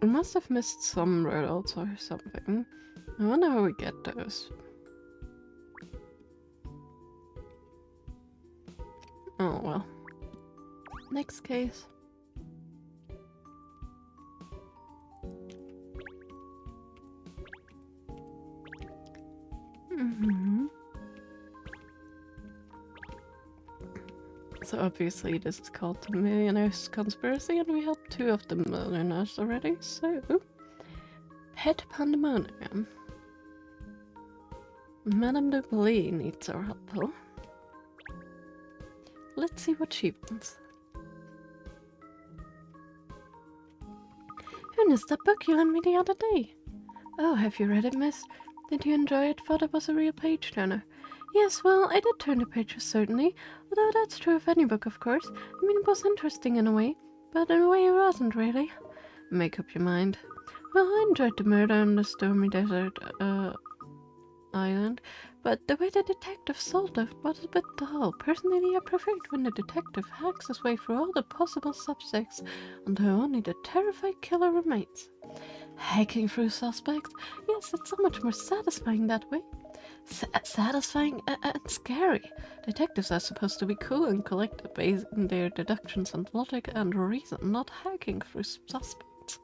We must have missed some riddles or something. I wonder how we get those. Oh well. Next case. So obviously this is called the Millionaire's Conspiracy, and we helped 2 of the millionaires already, so... Pet Pandemonium. Madame de Bly needs our help though. Let's see what she wants. Ernest, that book you lent me the other day. Oh, have you read it, miss? Did you enjoy it? Thought it was a real page-turner. Yes, well, I did turn the pages, certainly. Although that's true of any book, of course. I mean, it was interesting in a way, but in a way it wasn't really. Make up your mind. Well, I enjoyed the murder on the stormy desert, island, but the way the detective solved it was a bit dull. Personally, I preferred when the detective hacks his way through all the possible suspects until only the terrified killer remains. Hacking through suspects? Yes, it's so much more satisfying that way. Satisfying and scary. Detectives are supposed to be cool and collected based on their deductions and logic and reason, not hacking through suspects.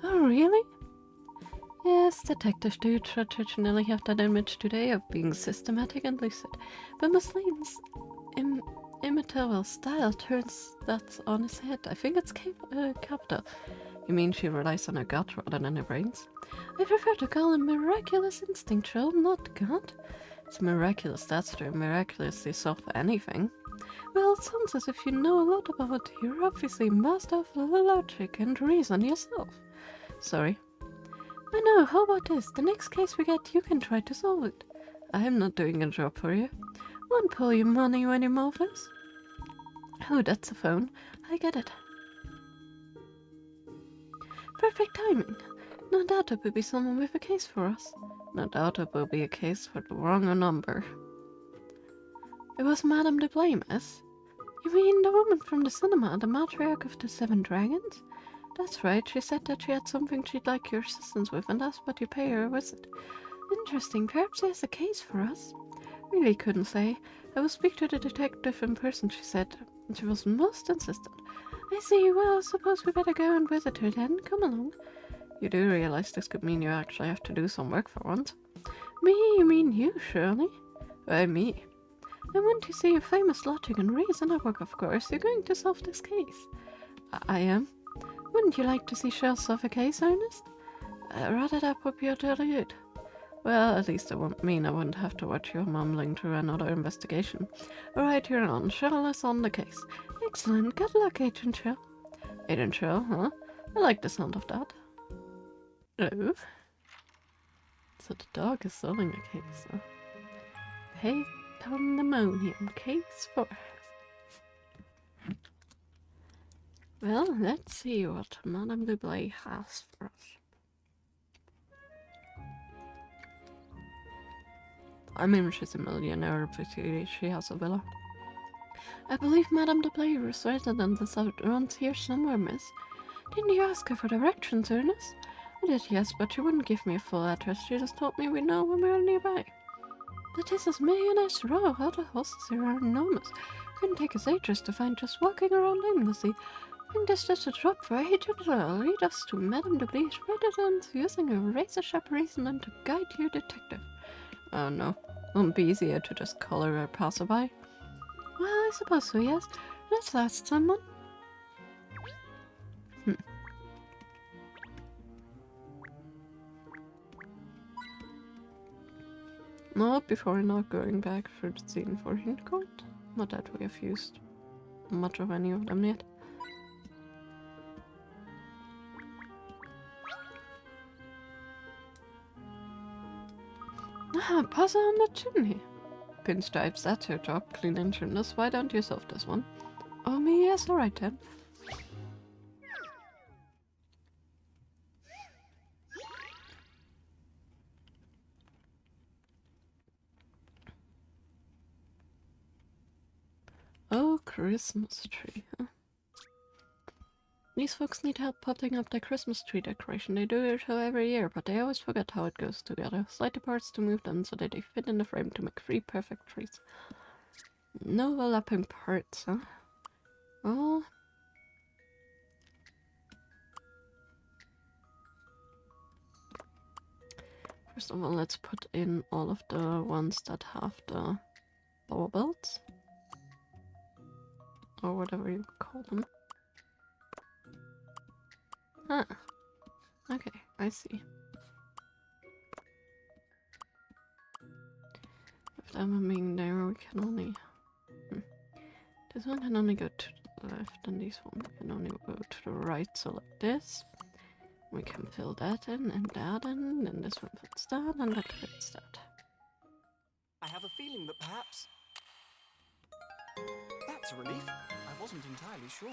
Oh, really? Yes, detectives do traditionally have that image today of being systematic and lucid, but Miss Layton's imitable style turns that on his head. I think it's capital. You mean she relies on her gut rather than her brains? I prefer to call him miraculous instinctual, not gut. It's miraculous, that's true. Miraculously solve anything. Well, it sounds as if you know a lot about it. You're obviously master of logic and reason yourself. Sorry. I know, how about this? The next case we get, you can try to solve it. I'm not doing a job for you. Won't pull your money when you move us. Oh, that's a phone. I get it. Perfect timing. No doubt it will be someone with a case for us. No doubt it will be a case for the wrong number. It was Madame de Bly, miss? You mean the woman from the cinema, the matriarch of the 7 Dragons? That's right, she said that she had something she'd like your assistance with and asked what you pay her a visit. Interesting, perhaps she has a case for us? Really couldn't say. I will speak to the detective in person, she said. She was most insistent. I see, well, I suppose we better go and visit her then. Come along. You do realize this could mean you actually have to do some work for once? Me? You mean you, surely? Why, me. I want to see your famous logic and reason at work, of course. You're going to solve this case. I am. Wouldn't you like to see Shell solve a case, Ernest? Rather that would be utterly good. Well, at least it won't mean I wouldn't have to watch you mumbling through another investigation. Alright, you're on. Shell is on the case. Excellent. Good luck, Agent Shell. Agent Shell, huh? I like the sound of that. Oh? So the dog is solving a case, huh? Pet Pandemonium, case 4. Well, let's see what Madame de Bly has for us. I mean, she's a millionaire, but she has a villa. I believe Madame de Bly is resident around here somewhere, miss. Didn't you ask her for directions, Ernest? I did, yes, but she wouldn't give me a full address. She just told me we know when we're nearby. But this is Millionaire's Row. All the houses here are enormous. Couldn't take us ages to find just walking around aimlessly. I think this is a job for Agent Shell. Lead us to Madame de Bly's residence using a razor-sharp reasoning to guide your detective. Oh no, won't be easier to just call her a passerby. Well, I suppose so, yes. Let's ask someone. Not before not going back for the scene for hint card. Not that we have used much of any of them yet. Ah, puzzle on the chimney. Pinstripes, that's your job, cleaning chimneys. Why don't you solve this one? Oh, me, yes, alright then. Oh, Christmas tree, huh? These folks need help putting up their Christmas tree decoration. They do it every year, but they always forget how it goes together. Slide the parts to move them so that they fit in the frame to make 3 perfect trees. No overlapping parts, huh? Oh. First of all, let's put in all of the ones that have the ball belts. Or whatever you call them. Ah. Okay, I see. If them being there, we can only... This one can only go to the left, and this one can only go to the right, so like this. We can fill that in, and that in, and this one fits that, and that fits that. I have a feeling that perhaps... That's a relief. I wasn't entirely sure.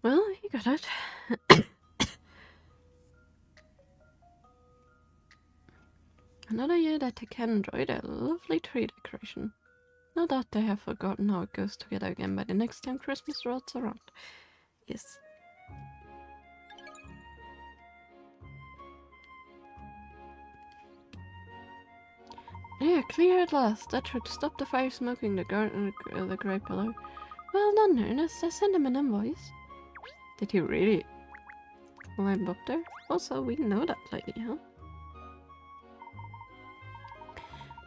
Well, you got it. Another year that they can enjoy their lovely tree decoration. No doubt they have forgotten how it goes together again by the next time Christmas rolls around. Yes. Yeah, clear at last. That should stop the fire smoking the garden, the grate below. Well done, Ernest. I sent him an invoice. Did he really climb up there? Also, we know that lady, huh?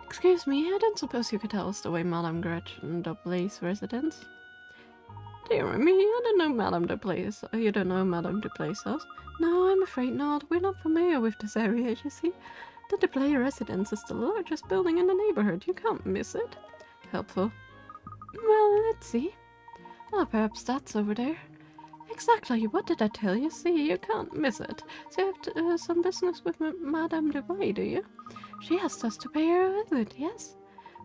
Excuse me, I don't suppose you could tell us the way Madame Gretchen Dublay's residence? Dear me, I don't know Madame Dublay's. You don't know Madame Dublay's house? No, I'm afraid not. We're not familiar with this area, you see. The Dublay residence is the largest building in the neighborhood. You can't miss it. Helpful. Well, let's see. Well, perhaps that's over there. Exactly, what did I tell you? See, you can't miss it. So you have some business with Madame Dublay, do you? She asked us to pay her a visit, yes?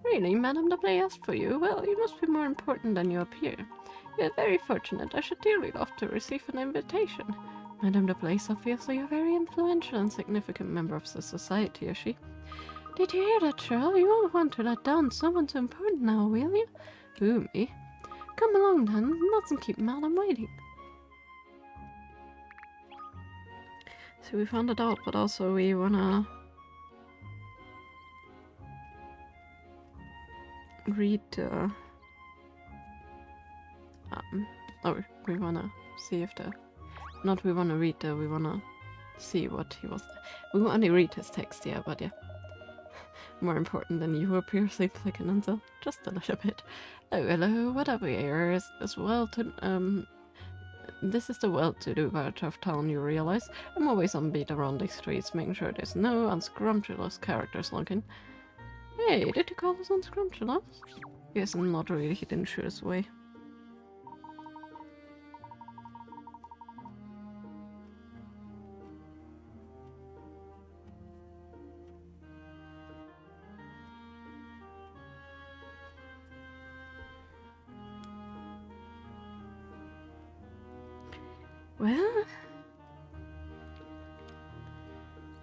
Really, Madame Dublay asked for you? Well, you must be more important than you appear. You're very fortunate. I should dearly love to receive an invitation. Madame Dublay is obviously a very influential and significant member of the society, is she? Did you hear that, Cheryl? You won't want to let down someone so important now, will you? Who, me? Come along, then. You mustn't keep Madame waiting. So we found it out, but also we wanna read or we wanna see if the not we wanna read we wanna see what he was. We wanna read his text, yeah, but yeah. More important than you appear sleep-like and so just a little bit. Oh, hello, what up here is this this is the well-to-do part of town, you realize. I'm always on beat around these streets, making sure there's no unscrumptious characters looking. Hey, did you call us unscrumptious? Yes, I'm not really hidden Shure's way.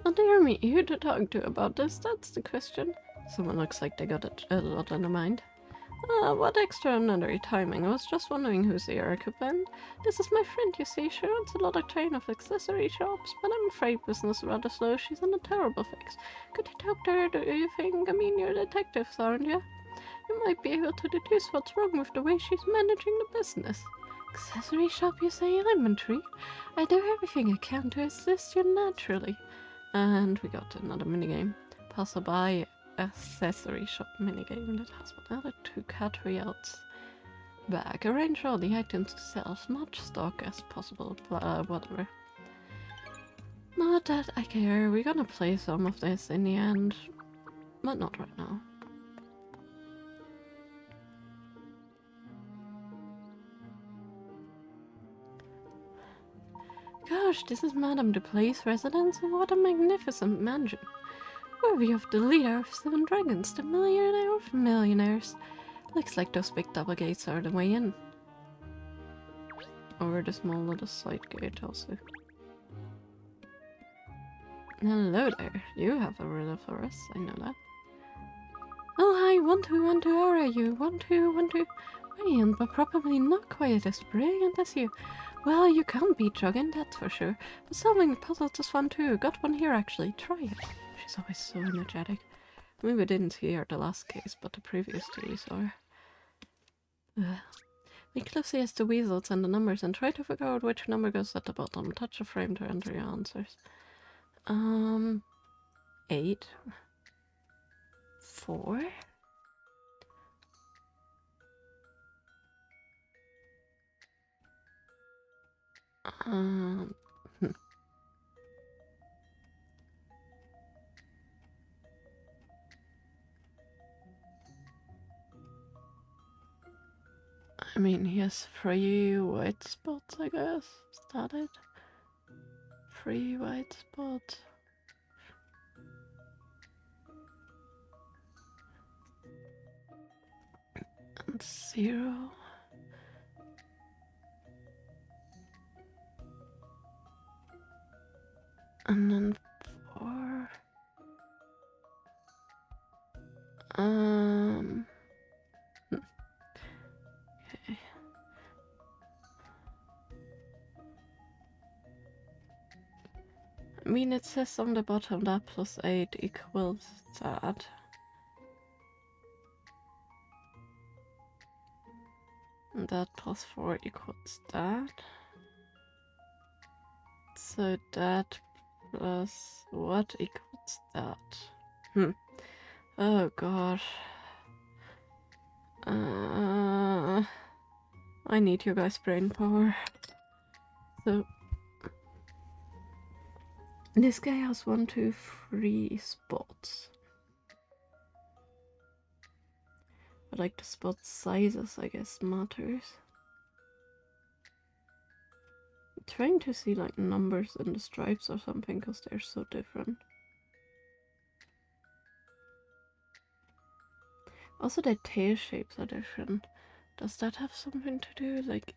Well, dear me, who to talk to about this? That's the question. Someone looks like they got a lot on their mind. What extraordinary timing. I was just wondering whose ear I could bend. This is my friend, you see. She runs a lot of chain of accessory shops, but I'm afraid business is rather slow. She's in a terrible fix. Could you talk to her, do you think? I mean, you're detectives, aren't you? You might be able to deduce what's wrong with the way she's managing the business. Accessory shop, you say? I'm intrigued. I do everything I can to assist you naturally. And we got another minigame. Passerby accessory shop minigame that has been added to Catriel's bag. Arrange all the items to sell as much stock as possible, whatever. Not that I care. We're gonna play some of this in the end, but not right now. Gosh, this is Madame Duplay's residence, and what a magnificent mansion. Worthy of the leader of 7 dragons, the millionaire of millionaires. Looks like those big double gates are the way in. Or the small little side gate also. Hello there, you have a riddle for us, I know that. Oh hi, 1212, how are you? 1212. Brilliant, but probably not quite as brilliant as you. Well, you can't beat jogging, that's for sure. But solving puzzles is fun too. Got one here actually, try it. She's always so energetic. Maybe I didn't see her the last case, but the previous 2 we saw her. Look closely as the weasels and the numbers and try to figure out which number goes at the bottom. Touch the frame to enter your answers. 8, 4. Hmm. I mean, he has 3 white spots, I guess. Is that it? 3 white spots. And 0. And then 4. Okay. I mean, it says on the bottom that plus 8 equals that. And that plus 4 equals that. So that plus what equals that? Oh god. I need you guys' brain power. So this guy has 1, 2, 3 spots. But like the spot sizes, I guess, matters. I'm trying to see like numbers in the stripes or something because they're so different. Also, the tail shapes are different. Does that have something to do? Like,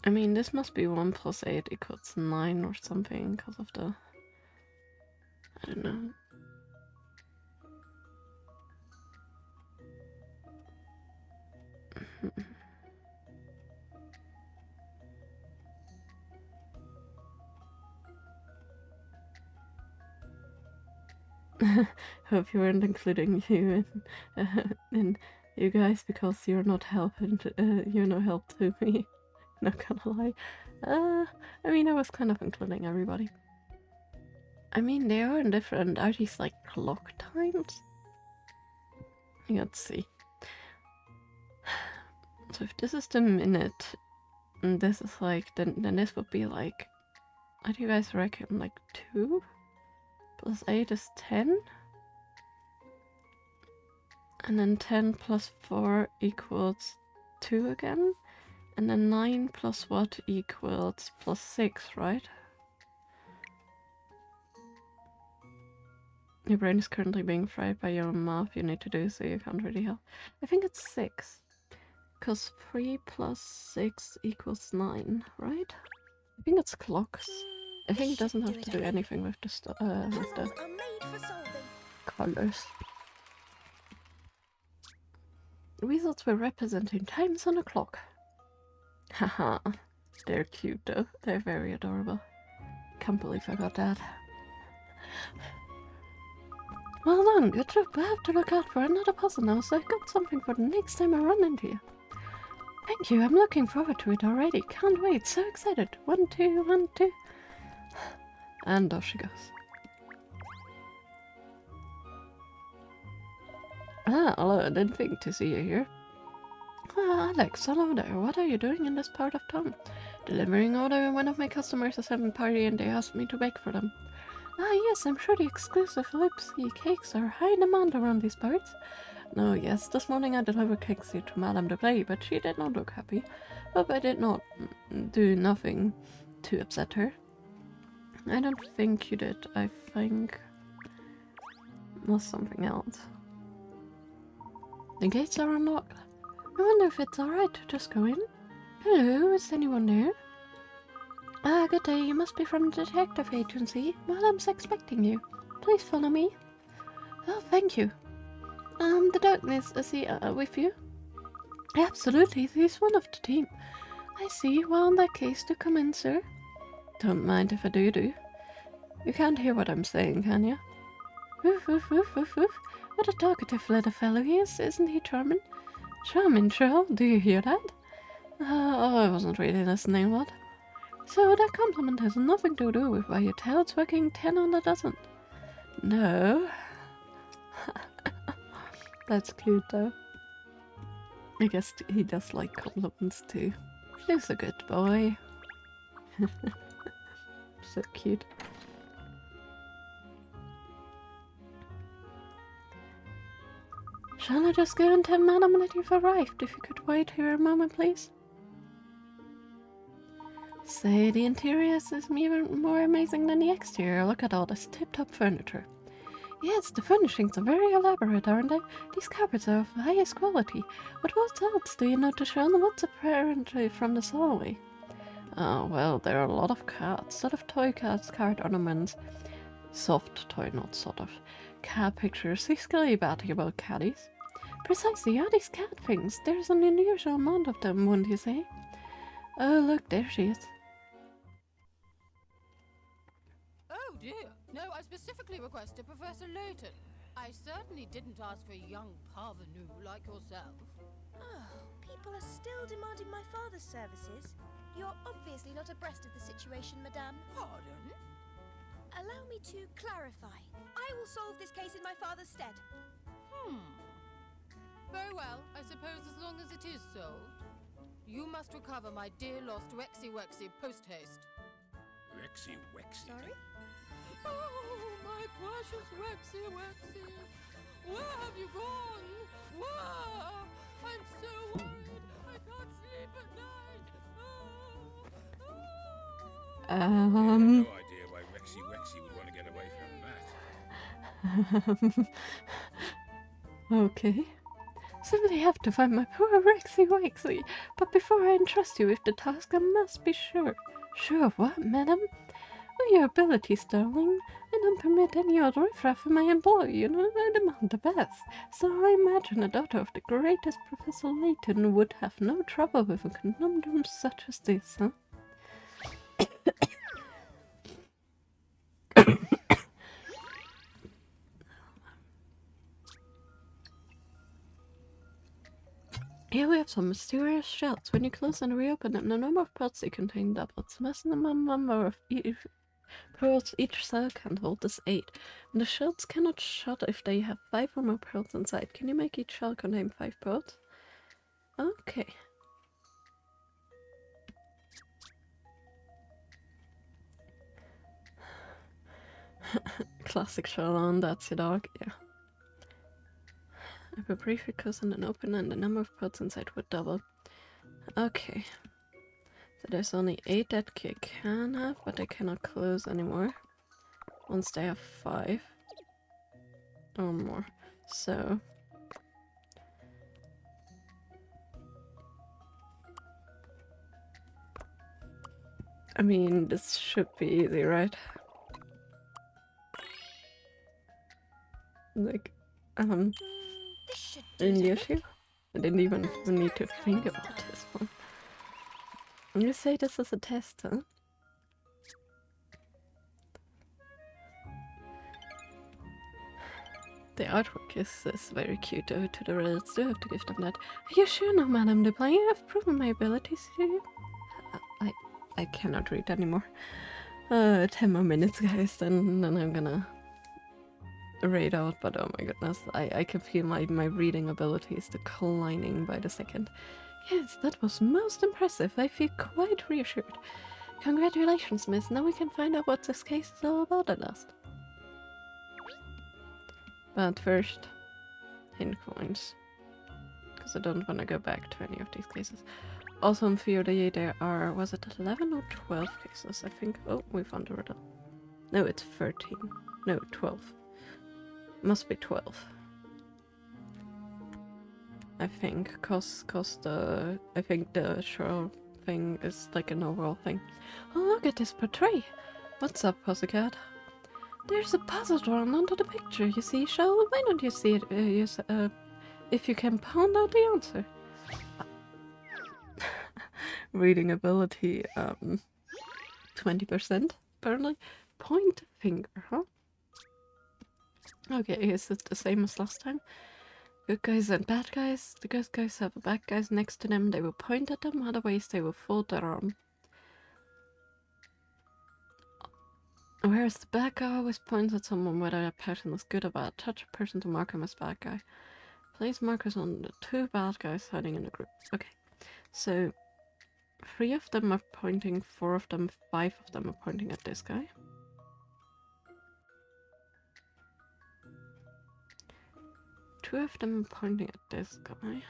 I mean, this must be 1 plus 8 equals 9 or something because of the, I don't know. Hope you weren't including you in you guys because you're not helping. You're no help to me. Not gonna lie. I mean, I was kind of including everybody. I mean, they are different. Are these like clock times? Let's see. So if this is the minute, and this is like, then this would be like, what do you guys reckon? Like 2 plus 8 is 10, and then 10 plus 4 equals 2 again, and then 9 plus what equals plus 6, right? Your brain is currently being fried by your math you need to do, so you can't really help. I think it's 6. Because 3 plus 6 equals 9, right? I think it's clocks. I think it doesn't have to do anything with the colors. Weasels were representing times on a clock. Haha. They're cute though. They're very adorable. Can't believe I got that. Well done, good job. I have to look out for another puzzle now, so I've got something for the next time I run into you. Thank you, I'm looking forward to it already. Can't wait, so excited. 1, 2, 1, 2. And off she goes. Ah, hello, I didn't think to see you here. Ah, Alex, hello there. What are you doing in this part of town? Delivering order. One of my customers is having a party and they asked me to bake for them. Ah, yes, I'm sure the exclusive Lipsy cakes are high demand around these parts. No, yes, this morning I delivered cakes to Madame de Play, but she did not look happy. Hope I did not do nothing to upset her. I don't think you did. I think it was something else. The gates are unlocked. I wonder if it's alright to just go in? Hello, is anyone there? Ah, good day. You must be from the detective agency. Madame's expecting you. Please follow me. Oh, thank you. The darkness, is he with you? Absolutely, he's one of the team. I see. Well, in that case, do come in, sir. Don't mind if I do. You can't hear what I'm saying, can you? Woof, woof, woof, woof, woof. What a talkative little fellow he is, isn't he charming? Charming, Cheryl, do you hear that? I wasn't really listening, what? So that compliment has nothing to do with why your tail's working 10 on a dozen. No. That's cute though. I guess he does like compliments too. He's a good boy. So cute. Shall I just go and tell Madam that you've arrived? If you could wait here a moment, please. Say, the interior is even more amazing than the exterior. Look at all this tip-top furniture. Yes, the furnishings are very elaborate, aren't they? These carpets are of highest quality. But what else do you know to show them what's apparently from the hallway? Oh, well, there are a lot of cards. Sort of toy cards, card ornaments. Soft toy, not sort of. Cat pictures, these silly batty-about caddies. Precisely, are these cat things? There's an unusual amount of them, wouldn't you say? Oh, look, there she is. Oh dear. No, I specifically requested Professor Layton. I certainly didn't ask for a young parvenu like yourself. Oh, people are still demanding my father's services. You're obviously not abreast of the situation, madame. Pardon? Allow me to clarify. I will solve this case in my father's stead. Very well, I suppose as long as it is solved. You must recover my dear lost Rexy Wexy post-haste. Rexy Wexy. Sorry? Oh, my precious Wexy Wexy. Where have you gone? Where? I'm so worried. I can't sleep at night. I have no idea why Rexy Wexy would want to get away from that. Okay. Simply have to find my poor Rexy Wexy. But before I entrust you with the task, I must be sure. Sure of what, madam? Of your abilities, darling. I don't permit any old riffraff in my employ, you know, I demand the best. So I imagine a daughter of the greatest Professor Layton would have no trouble with a conundrum such as this, huh? Here we have some mysterious shells. When you close and reopen them, the number of pearls they contain doubles. The maximum number of pearls each cell can hold is 8. And the shells cannot shut if they have 5 or more pearls inside. Can you make each shell contain 5 pearls? Okay. Classic Sherlock, that's your dog, yeah. I will briefly close and then open and the number of pearls inside would double. Okay. So there's only 8 that I can have, but I cannot close anymore. Once they have 5. Or more. So... I mean, this should be easy, right? Like, This should do in it, I the think. issue? I didn't even need to think about this one. You say this is a test, huh? The artwork is very cute to the rails. Do have to give them that. Are you sure now, Madame Dupin? You have proven my abilities to you? I cannot read anymore. 10 more minutes, guys, then I'm gonna read out, but oh my goodness, I can feel my reading abilities declining by the second. Yes, that was most impressive. I feel quite reassured. Congratulations, miss. Now we can find out what this case is all about at last. But first, hint coins. Because I don't want to go back to any of these cases. Also in VOD there are, was it 11 or 12 cases? I think, oh, we found a riddle. No, it's 13. No, 12. Must be 12. I think, cause the, I think the show thing is like an overall thing. Oh, look at this portrait! What's up, Pussycat? There's a puzzle drawn onto the picture, you see, Shell? Why don't you see it, if you can pound out the answer? Reading ability, 20%, apparently. Point finger, huh? Okay, is it the same as last time? Good guys and bad guys. The good guys have the bad guys next to them. They will point at them, otherwise they will fold their arm. Whereas the bad guy always points at someone whether that person is good or bad. Touch a person to mark him as bad guy. Place markers on the 2 bad guys hiding in the group. Okay, so 3 of them are pointing, 4 of them, 5 of them are pointing at this guy. Two of them are pointing at this guy.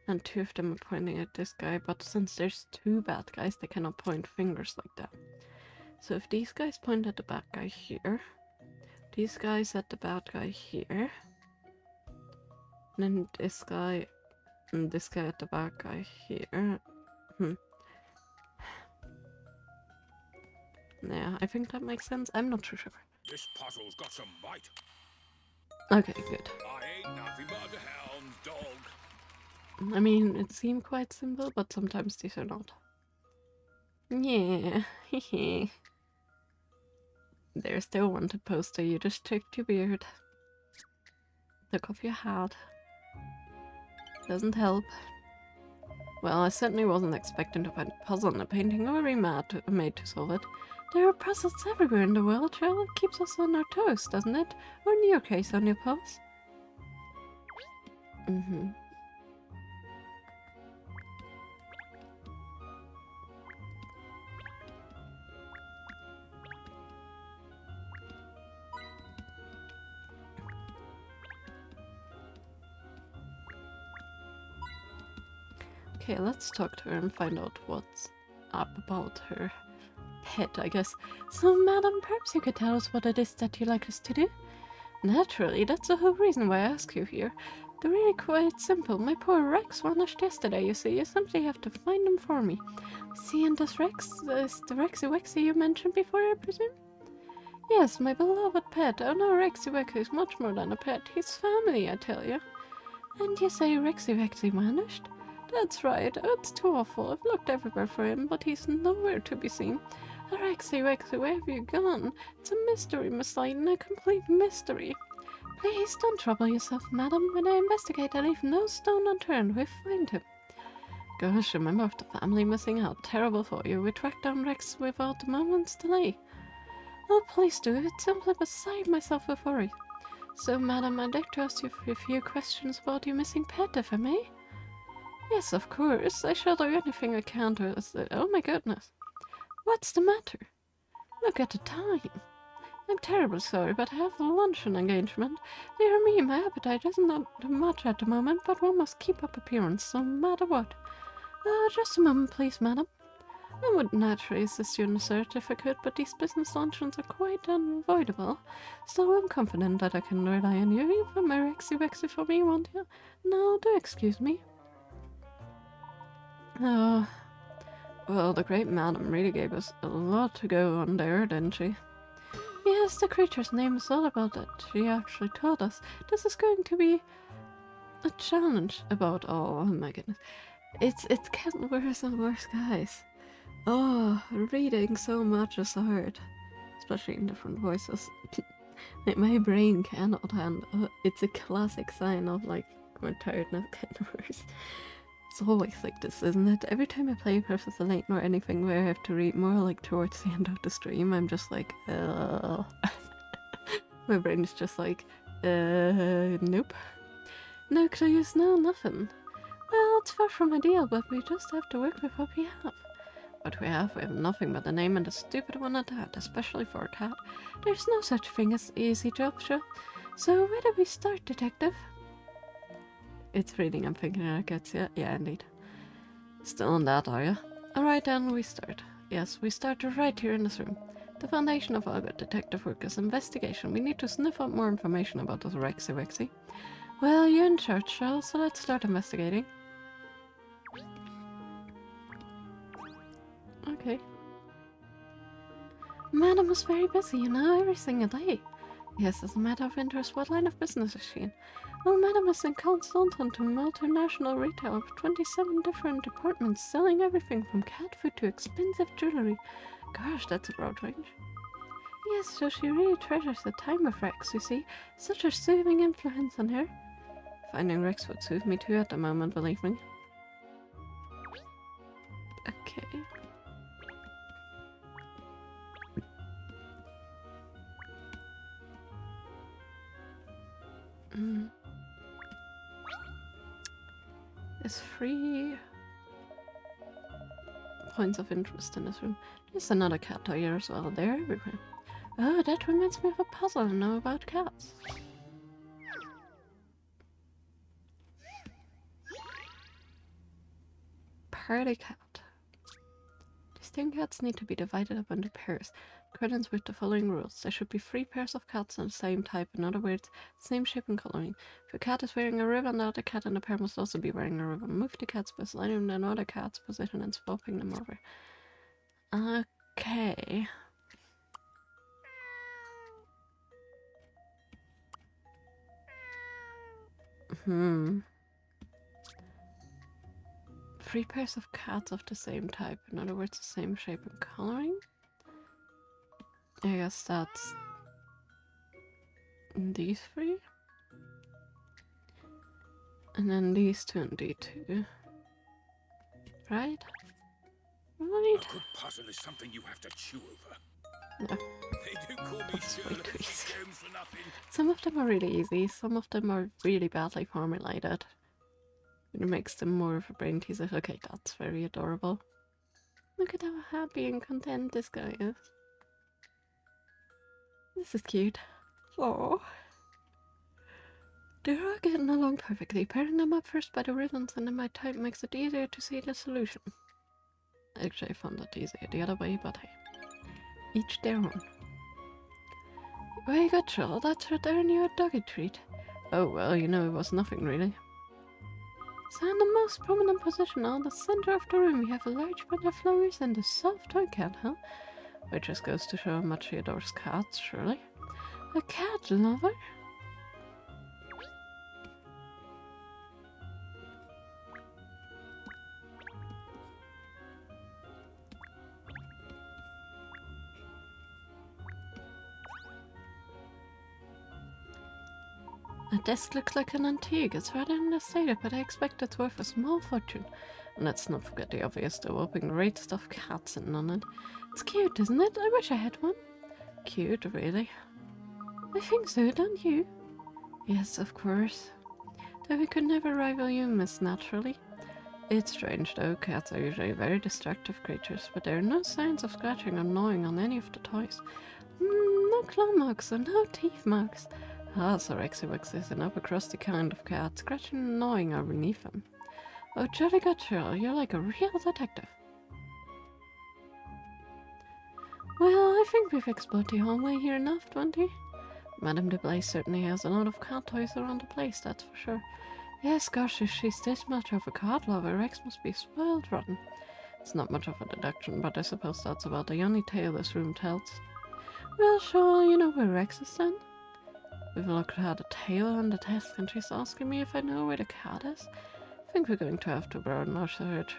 And 2 of them are pointing at this guy, but since there's 2 bad guys, they cannot point fingers like that. So if these guys point at the bad guy here, these guys at the bad guy here, then this guy and this guy at the bad guy here. Yeah, I think that makes sense. I'm not too sure. This puzzle's got some bite. Okay, good. I ain't nothing but a hound dog. I mean, it seemed quite simple, but sometimes these are not. Yeah, hehe. There's the wanted poster. You just checked your beard. Took off your hat. Doesn't help. Well, I certainly wasn't expecting to find a puzzle in a painting or made to solve it. There are puzzles everywhere in the world, Shell. It keeps us on our toes, doesn't it? Or in your case, on your paws. Okay, let's talk to her and find out what's up about her pet, I guess. So, madam, perhaps you could tell us what it is that you like us to do? Naturally, that's the whole reason why I ask you here. They're really quite simple. My poor Rex vanished yesterday, you see. You simply have to find him for me. See, and this Rex is the Rexy Wexy you mentioned before, I presume? Yes, my beloved pet. Oh no, Rexy Wexy is much more than a pet. He's family, I tell you. And you say Rexy Wexy vanished? That's right. Oh, it's too awful. I've looked everywhere for him, but he's nowhere to be seen. Rexy Wexy, where have you gone? It's a mystery, Miss Layton, a complete mystery. Please don't trouble yourself, madam. When I investigate, I leave no stone unturned. We'll find him. Gosh, a member of the family missing out. Terrible for you. We track down Rex without a moment's delay. Oh, please do. It's simply beside myself with worry. So, madam, I'd like to ask you a few questions about your missing pet, if I may. Yes, of course. I shall do anything I can to assist. Oh my goodness. What's the matter? Look at the time. I'm terribly sorry, but I have a luncheon engagement. Dear me, my appetite isn't that much at the moment, but one must keep up appearance, no matter what. Just a moment, please, madam. I would naturally assist you in the search if I could, but these business luncheons are quite unavoidable. So I'm confident that I can rely on you. You find my Rexy Wexy for me, won't you? No, do excuse me. Oh, well, the great madam really gave us a lot to go on there, didn't she? Yes, the creature's name is all about it. She actually told us this is going to be a challenge about all. Oh my goodness. It's getting worse and worse, guys. Oh, reading so much is hard. Especially in different voices. My brain cannot handle. It's a classic sign of, like, my tiredness getting worse. It's always like this, isn't it? Every time I play Professor Layton or anything where I have to read more, like, towards the end of the stream, I'm just like, my brain is just like, nope. No clues, no nothing. Well, it's far from ideal, but we just have to work with what we have. What we have nothing but the name and a stupid one at that, especially for a cat. There's no such thing as easy job, sure. So where do we start, detective? It's reading, I'm thinking it gets you. Yeah, indeed. Still on that, are you? Alright then, we start. Yes, we start right here in this room. The foundation of all good detective work is investigation. We need to sniff out more information about this Rexy Wexy. Well, you're in charge, Charles, so let's start investigating. Okay. Madam was very busy, you know, every single day. Yes, as a matter of interest, what line of business is she in? Well, Madam is a consultant to multinational retail of 27 different departments, selling everything from cat food to expensive jewelry. Gosh, that's a broad range. Yes, so she really treasures the time of Rex, you see. Such a soothing influence on her. Finding Rex would soothe me too at the moment, believe me. Okay. There's 3 points of interest in this room. There's another cat toy here as well. They're everywhere. Oh, that reminds me of a puzzle I know about cats. Party cat. These 10 cats need to be divided up into pairs, in accordance with the following rules. There should be 3 pairs of cats of the same type, in other words, same shape and coloring. If a cat is wearing a ribbon, the other cat in the pair must also be wearing a ribbon. Move the cats by sliding them in other cat's position and swapping them over. Okay. Hmm. 3 pairs of cats of the same type, in other words, the same shape and coloring. I guess that's these 3. And then these 2 and these 2. Right? Right? A good puzzle is something you have to chew over. No. They do call me That's way too Sherlock easy. Holmes for nothing. Some of them are really easy, some of them are really badly formulated. It makes them more of a brain teaser. Okay, that's very adorable. Look at how happy and content this guy is. This is cute. Oh. They're all getting along perfectly. Pairing them up first by the ribbons and then by type makes it easier to see the solution. Actually, I found that easier the other way, but hey. Each their own. Very good, Joel. That's what earned you a doggy treat. Oh, well, you know, it was nothing really. So in the most prominent position on the center of the room, we have a large bunch of flowers and a soft toy cat, huh? Which just goes to show how much he adores cats, surely. A cat lover? The desk looks like an antique. It's rather understated, but I expect it's worth a small fortune. And let's not forget the obvious, the whopping great stuffed cat sitting on it. It's cute, isn't it? I wish I had one. Cute, really? I think so, don't you? Yes, of course. Though we could never rival humans, naturally. It's strange, though. Cats are usually very destructive creatures, but there are no signs of scratching or gnawing on any of the toys. No claw marks or no teeth marks. Ah, so Rexy is an upper-crusty kind of cat. Scratching and gnawing are beneath him. Oh, jolly good, Cheryl. You're like a real detective. Well, I think we've explored the hallway here enough, don't we? Madame de Blaise certainly has a lot of cat toys around the place, that's for sure. Yes, gosh, if she's this much of a cat lover, Rex must be spoiled rotten. It's not much of a deduction, but I suppose that's about the only tale this room tells. Well, sure, you know where Rex is then? We've looked at a tail on the desk and she's asking me if I know where the cat is. I think we're going to have to broaden our search.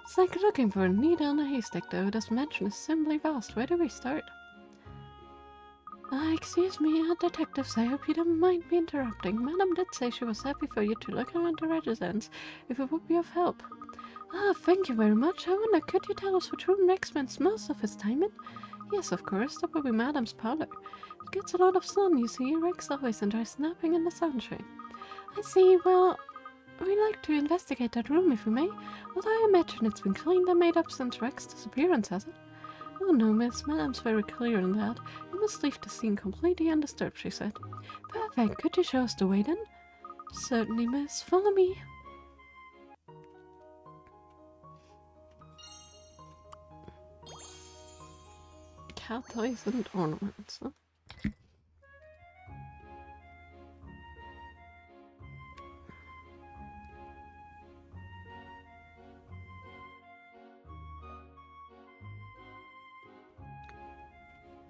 It's like looking for a needle in a haystack, though. This mansion is simply vast. Where do we start? Excuse me, detectives, I hope you don't mind me interrupting. Madam did say she was happy for you to look around the residence, if it would be of help. Thank you very much. I wonder, could you tell us which room Rex spends most of his time in? Yes, of course, that will be Madam's parlor. It gets a lot of sun, you see. Rex always enjoys napping in the sunshine. I see. Well, we'd like to investigate that room if we may, although I imagine it's been cleaned and made up since Rex's disappearance, has it? Oh no, miss, Madam's very clear on that. You must leave the scene completely undisturbed, she said. Perfect. Could you show us the way then? Certainly, miss. Follow me. Cat toys and ornaments, huh?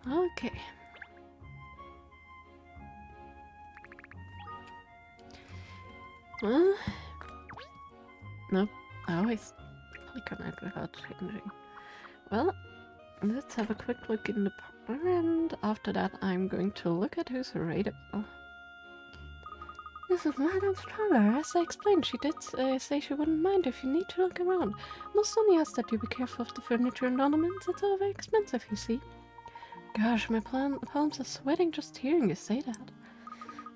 Okay. Well, nope. I always click on it without changing. Well, let's have a quick look in the parlor, and after that I'm going to look at who's rateable. This is Madame's parlor. As I explained, she did say she wouldn't mind if you need to look around. Must only ask that you be careful of the furniture and ornaments. It's all very expensive, you see. Gosh, my palms are sweating just hearing you say that.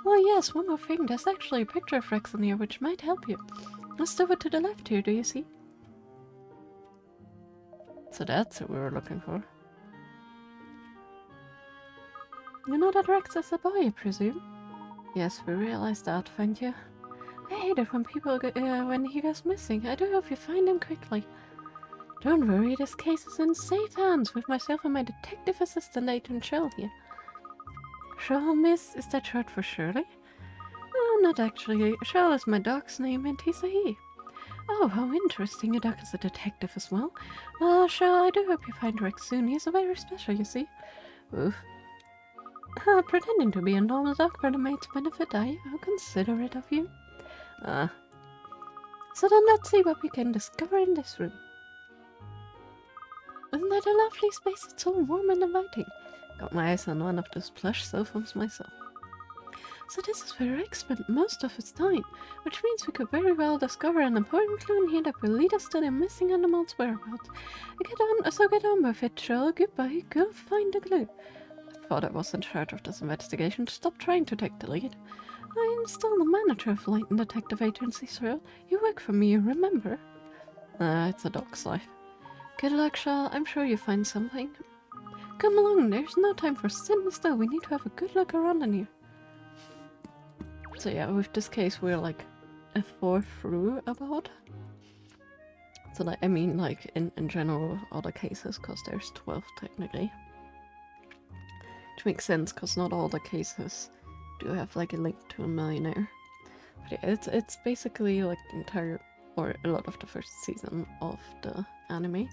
Oh yes, one more thing. There's actually a picture of Rex in here which might help you. Just over to the left here, do you see? So that's what we were looking for. You know that Rex is a boy, I presume? Yes, we realized that, thank you. I hate it when people when he goes missing. I do hope you find him quickly. Don't worry, this case is in safe hands with myself and my detective assistant Layton here. Cheryl, miss, is that short for Shirley? Oh, not actually. Cheryl is my dog's name and he's a he. Oh, how interesting. Your dog is a detective as well. Well, Cheryl, I do hope you find Rex soon. He's very special, you see. Oof. Pretending to be a normal dog for the mate's benefit, how considerate of you. So then let's see what we can discover in this room. Isn't that a lovely space? It's so warm and inviting. Got my eyes on one of those plush sofas myself. So this is where Rex spent most of his time, which means we could very well discover an important clue in here that will lead us to the missing animal's whereabouts. Get on with it, Cheryl. Goodbye. Go find the clue. I thought I was in charge of this investigation. Stop trying to take the lead. I am still the manager of Layton Detective Agency, Cheryl. You work for me, you remember? It's a dog's life. Good luck, Cheryl. I'm sure you'll find something. Come along, there's no time for sitting still. We need to have a good look around in here. So yeah, with this case we're like a fourth through about. So like, I mean like in general other cases, because there's 12 technically. Which makes sense, because not all the cases do have like a link to a millionaire. But yeah, it's basically like the entire, or a lot of the first season of the anime.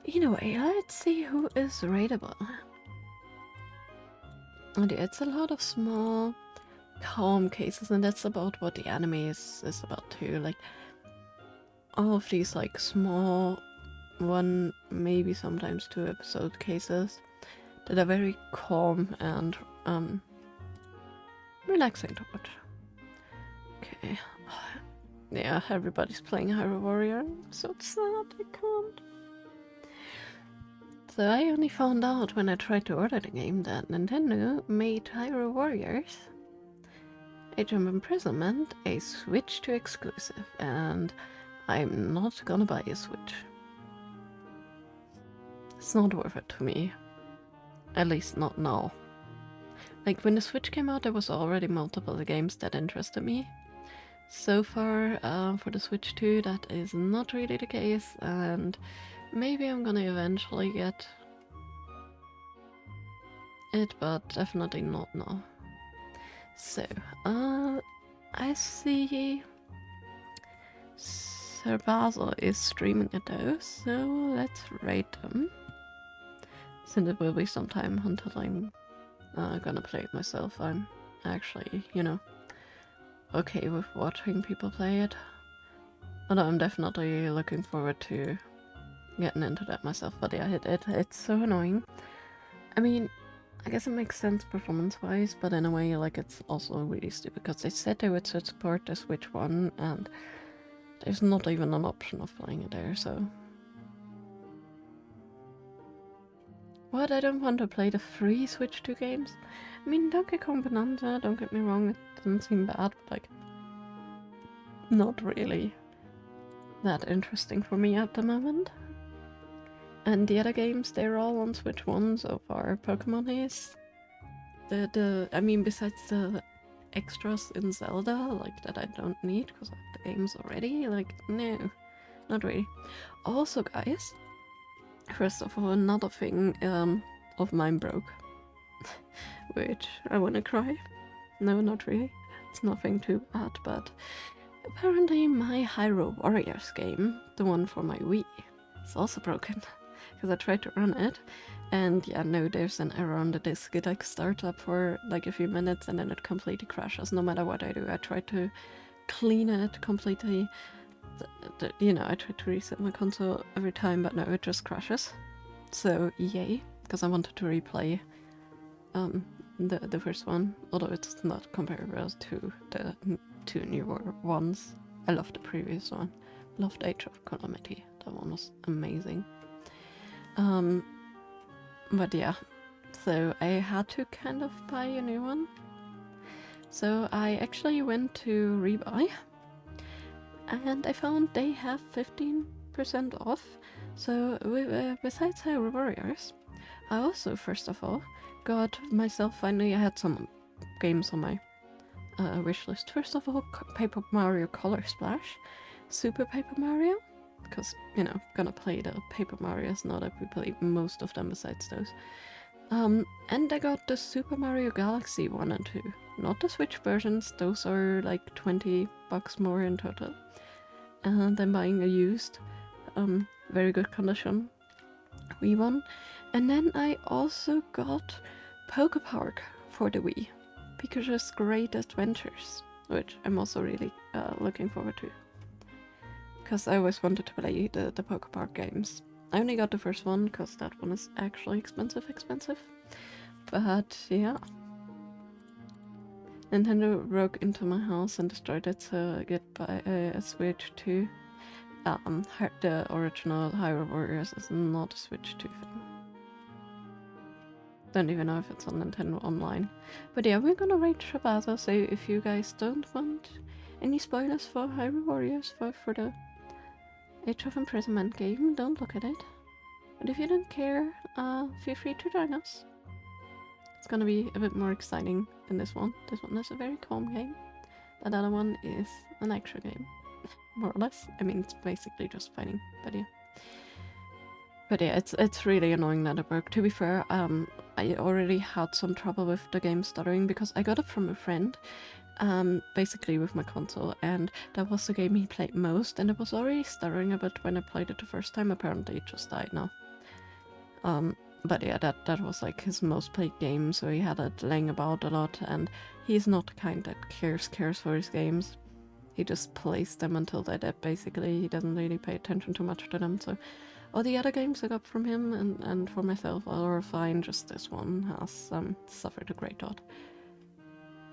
Anyway, let's see who is rateable. And yeah, it's a lot of small, calm cases, and that's about what the anime is about too. Like, all of these like small, one, maybe sometimes 2 episode cases that are very calm and relaxing to watch. Okay. Yeah, everybody's playing Hyrule Warrior. So sad, I can't. So I only found out when I tried to order the game that Nintendo made Hyrule Warriors, Age of Imprisonment, a Switch 2 exclusive, and I'm not gonna buy a Switch. It's not worth it to me. At least not now. Like, when the Switch came out, there was already multiple games that interested me. So far, for the Switch 2, that is not really the case, and maybe I'm gonna eventually get it, but definitely not now. So, I see Sir Basil is streaming at those, so let's rate them. Since it will be some time until I'm gonna play it myself, I'm actually, okay with watching people play it. Although I'm definitely looking forward to getting into that myself, but yeah, it's so annoying. I mean, I guess it makes sense performance-wise, but in a way, like, it's also really stupid, because they said they would support the Switch 1, and there's not even an option of playing it there, so... What, I don't want to play the free Switch 2 games? I mean, Donkey Kong Bonanza, don't get me wrong, it doesn't seem bad, but, like, not really that interesting for me at the moment. And the other games, they're all on Switch 1 so far. Pokemon is... I mean, besides the extras in Zelda, like, that I don't need because I have the games already, like, no, not really. Also, guys, first of all, another thing of mine broke. Which, I wanna cry. No, not really. It's nothing too bad, but apparently my Hyrule Warriors game, the one for my Wii, is also broken. Because I tried to run it, and yeah, no, there's an error on the disk. It like starts up for like a few minutes and then it completely crashes no matter what I do. I tried to clean it completely, I tried to reset my console every time, but no, it just crashes. So yay, because I wanted to replay the first one, although it's not comparable to the two newer ones. I love the previous one. Loved Age of Calamity. That one was amazing. But yeah, so I had to kind of buy a new one. So I actually went to Rebuy, and I found they have 15% off. So besides Hyrule Warriors, I also, first of all, got myself, finally I had some games on my wish list. First of all, Paper Mario Color Splash, Super Paper Mario, because, you know, gonna play the Paper Marios, now that we play most of them besides those. And I got the Super Mario Galaxy 1 and 2, not the Switch versions, those are like 20 bucks more in total. And I'm buying a used, very good condition Wii one. And then I also got Pokepark for the Wii, Pikachu's Great Adventures, which I'm also really looking forward to. Because I always wanted to play the Pokepark games. I only got the first one because that one is actually expensive. But yeah. Nintendo broke into my house and destroyed it, so I get a Switch 2. The original Hyrule Warriors is not a Switch 2 thing. Don't even know if it's on Nintendo Online. But yeah, we're gonna rate Shabazza, so if you guys don't want any spoilers for Hyrule Warriors for the Age of Imprisonment game, don't look at it. But if you don't care, feel free to join us. It's gonna be a bit more exciting in this one. This one is a very calm game. That other one is an action game, more or less. I mean, it's basically just fighting, but yeah. But yeah, it's really annoying that it broke. To be fair, I already had some trouble with the game stuttering because I got it from a friend, basically with my console, and that was the game he played most, and it was already stuttering a bit when I played it the first time. Apparently it just died now. But yeah, that was like his most played game, so he had it laying about a lot, and he's not the kind that cares for his games. He just plays them until they're dead, basically. He doesn't really pay attention too much to them, so all the other games I got from him and for myself are fine, just this one has suffered a great lot.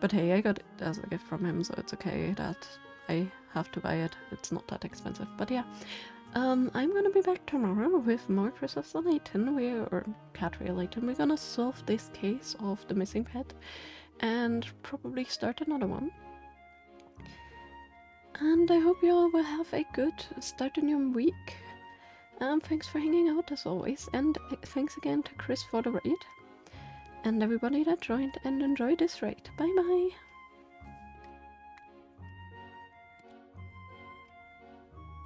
But hey, I got it as a gift from him, so it's okay that I have to buy it. It's not that expensive, but yeah. I'm gonna be back tomorrow with more Professor Layton, or Catria Layton. We're gonna solve this case of the missing pet and probably start another one. And I hope you all will have a good start to your week. Thanks for hanging out as always, and thanks again to Chris for the raid. And everybody that joined and enjoyed this raid. Bye bye!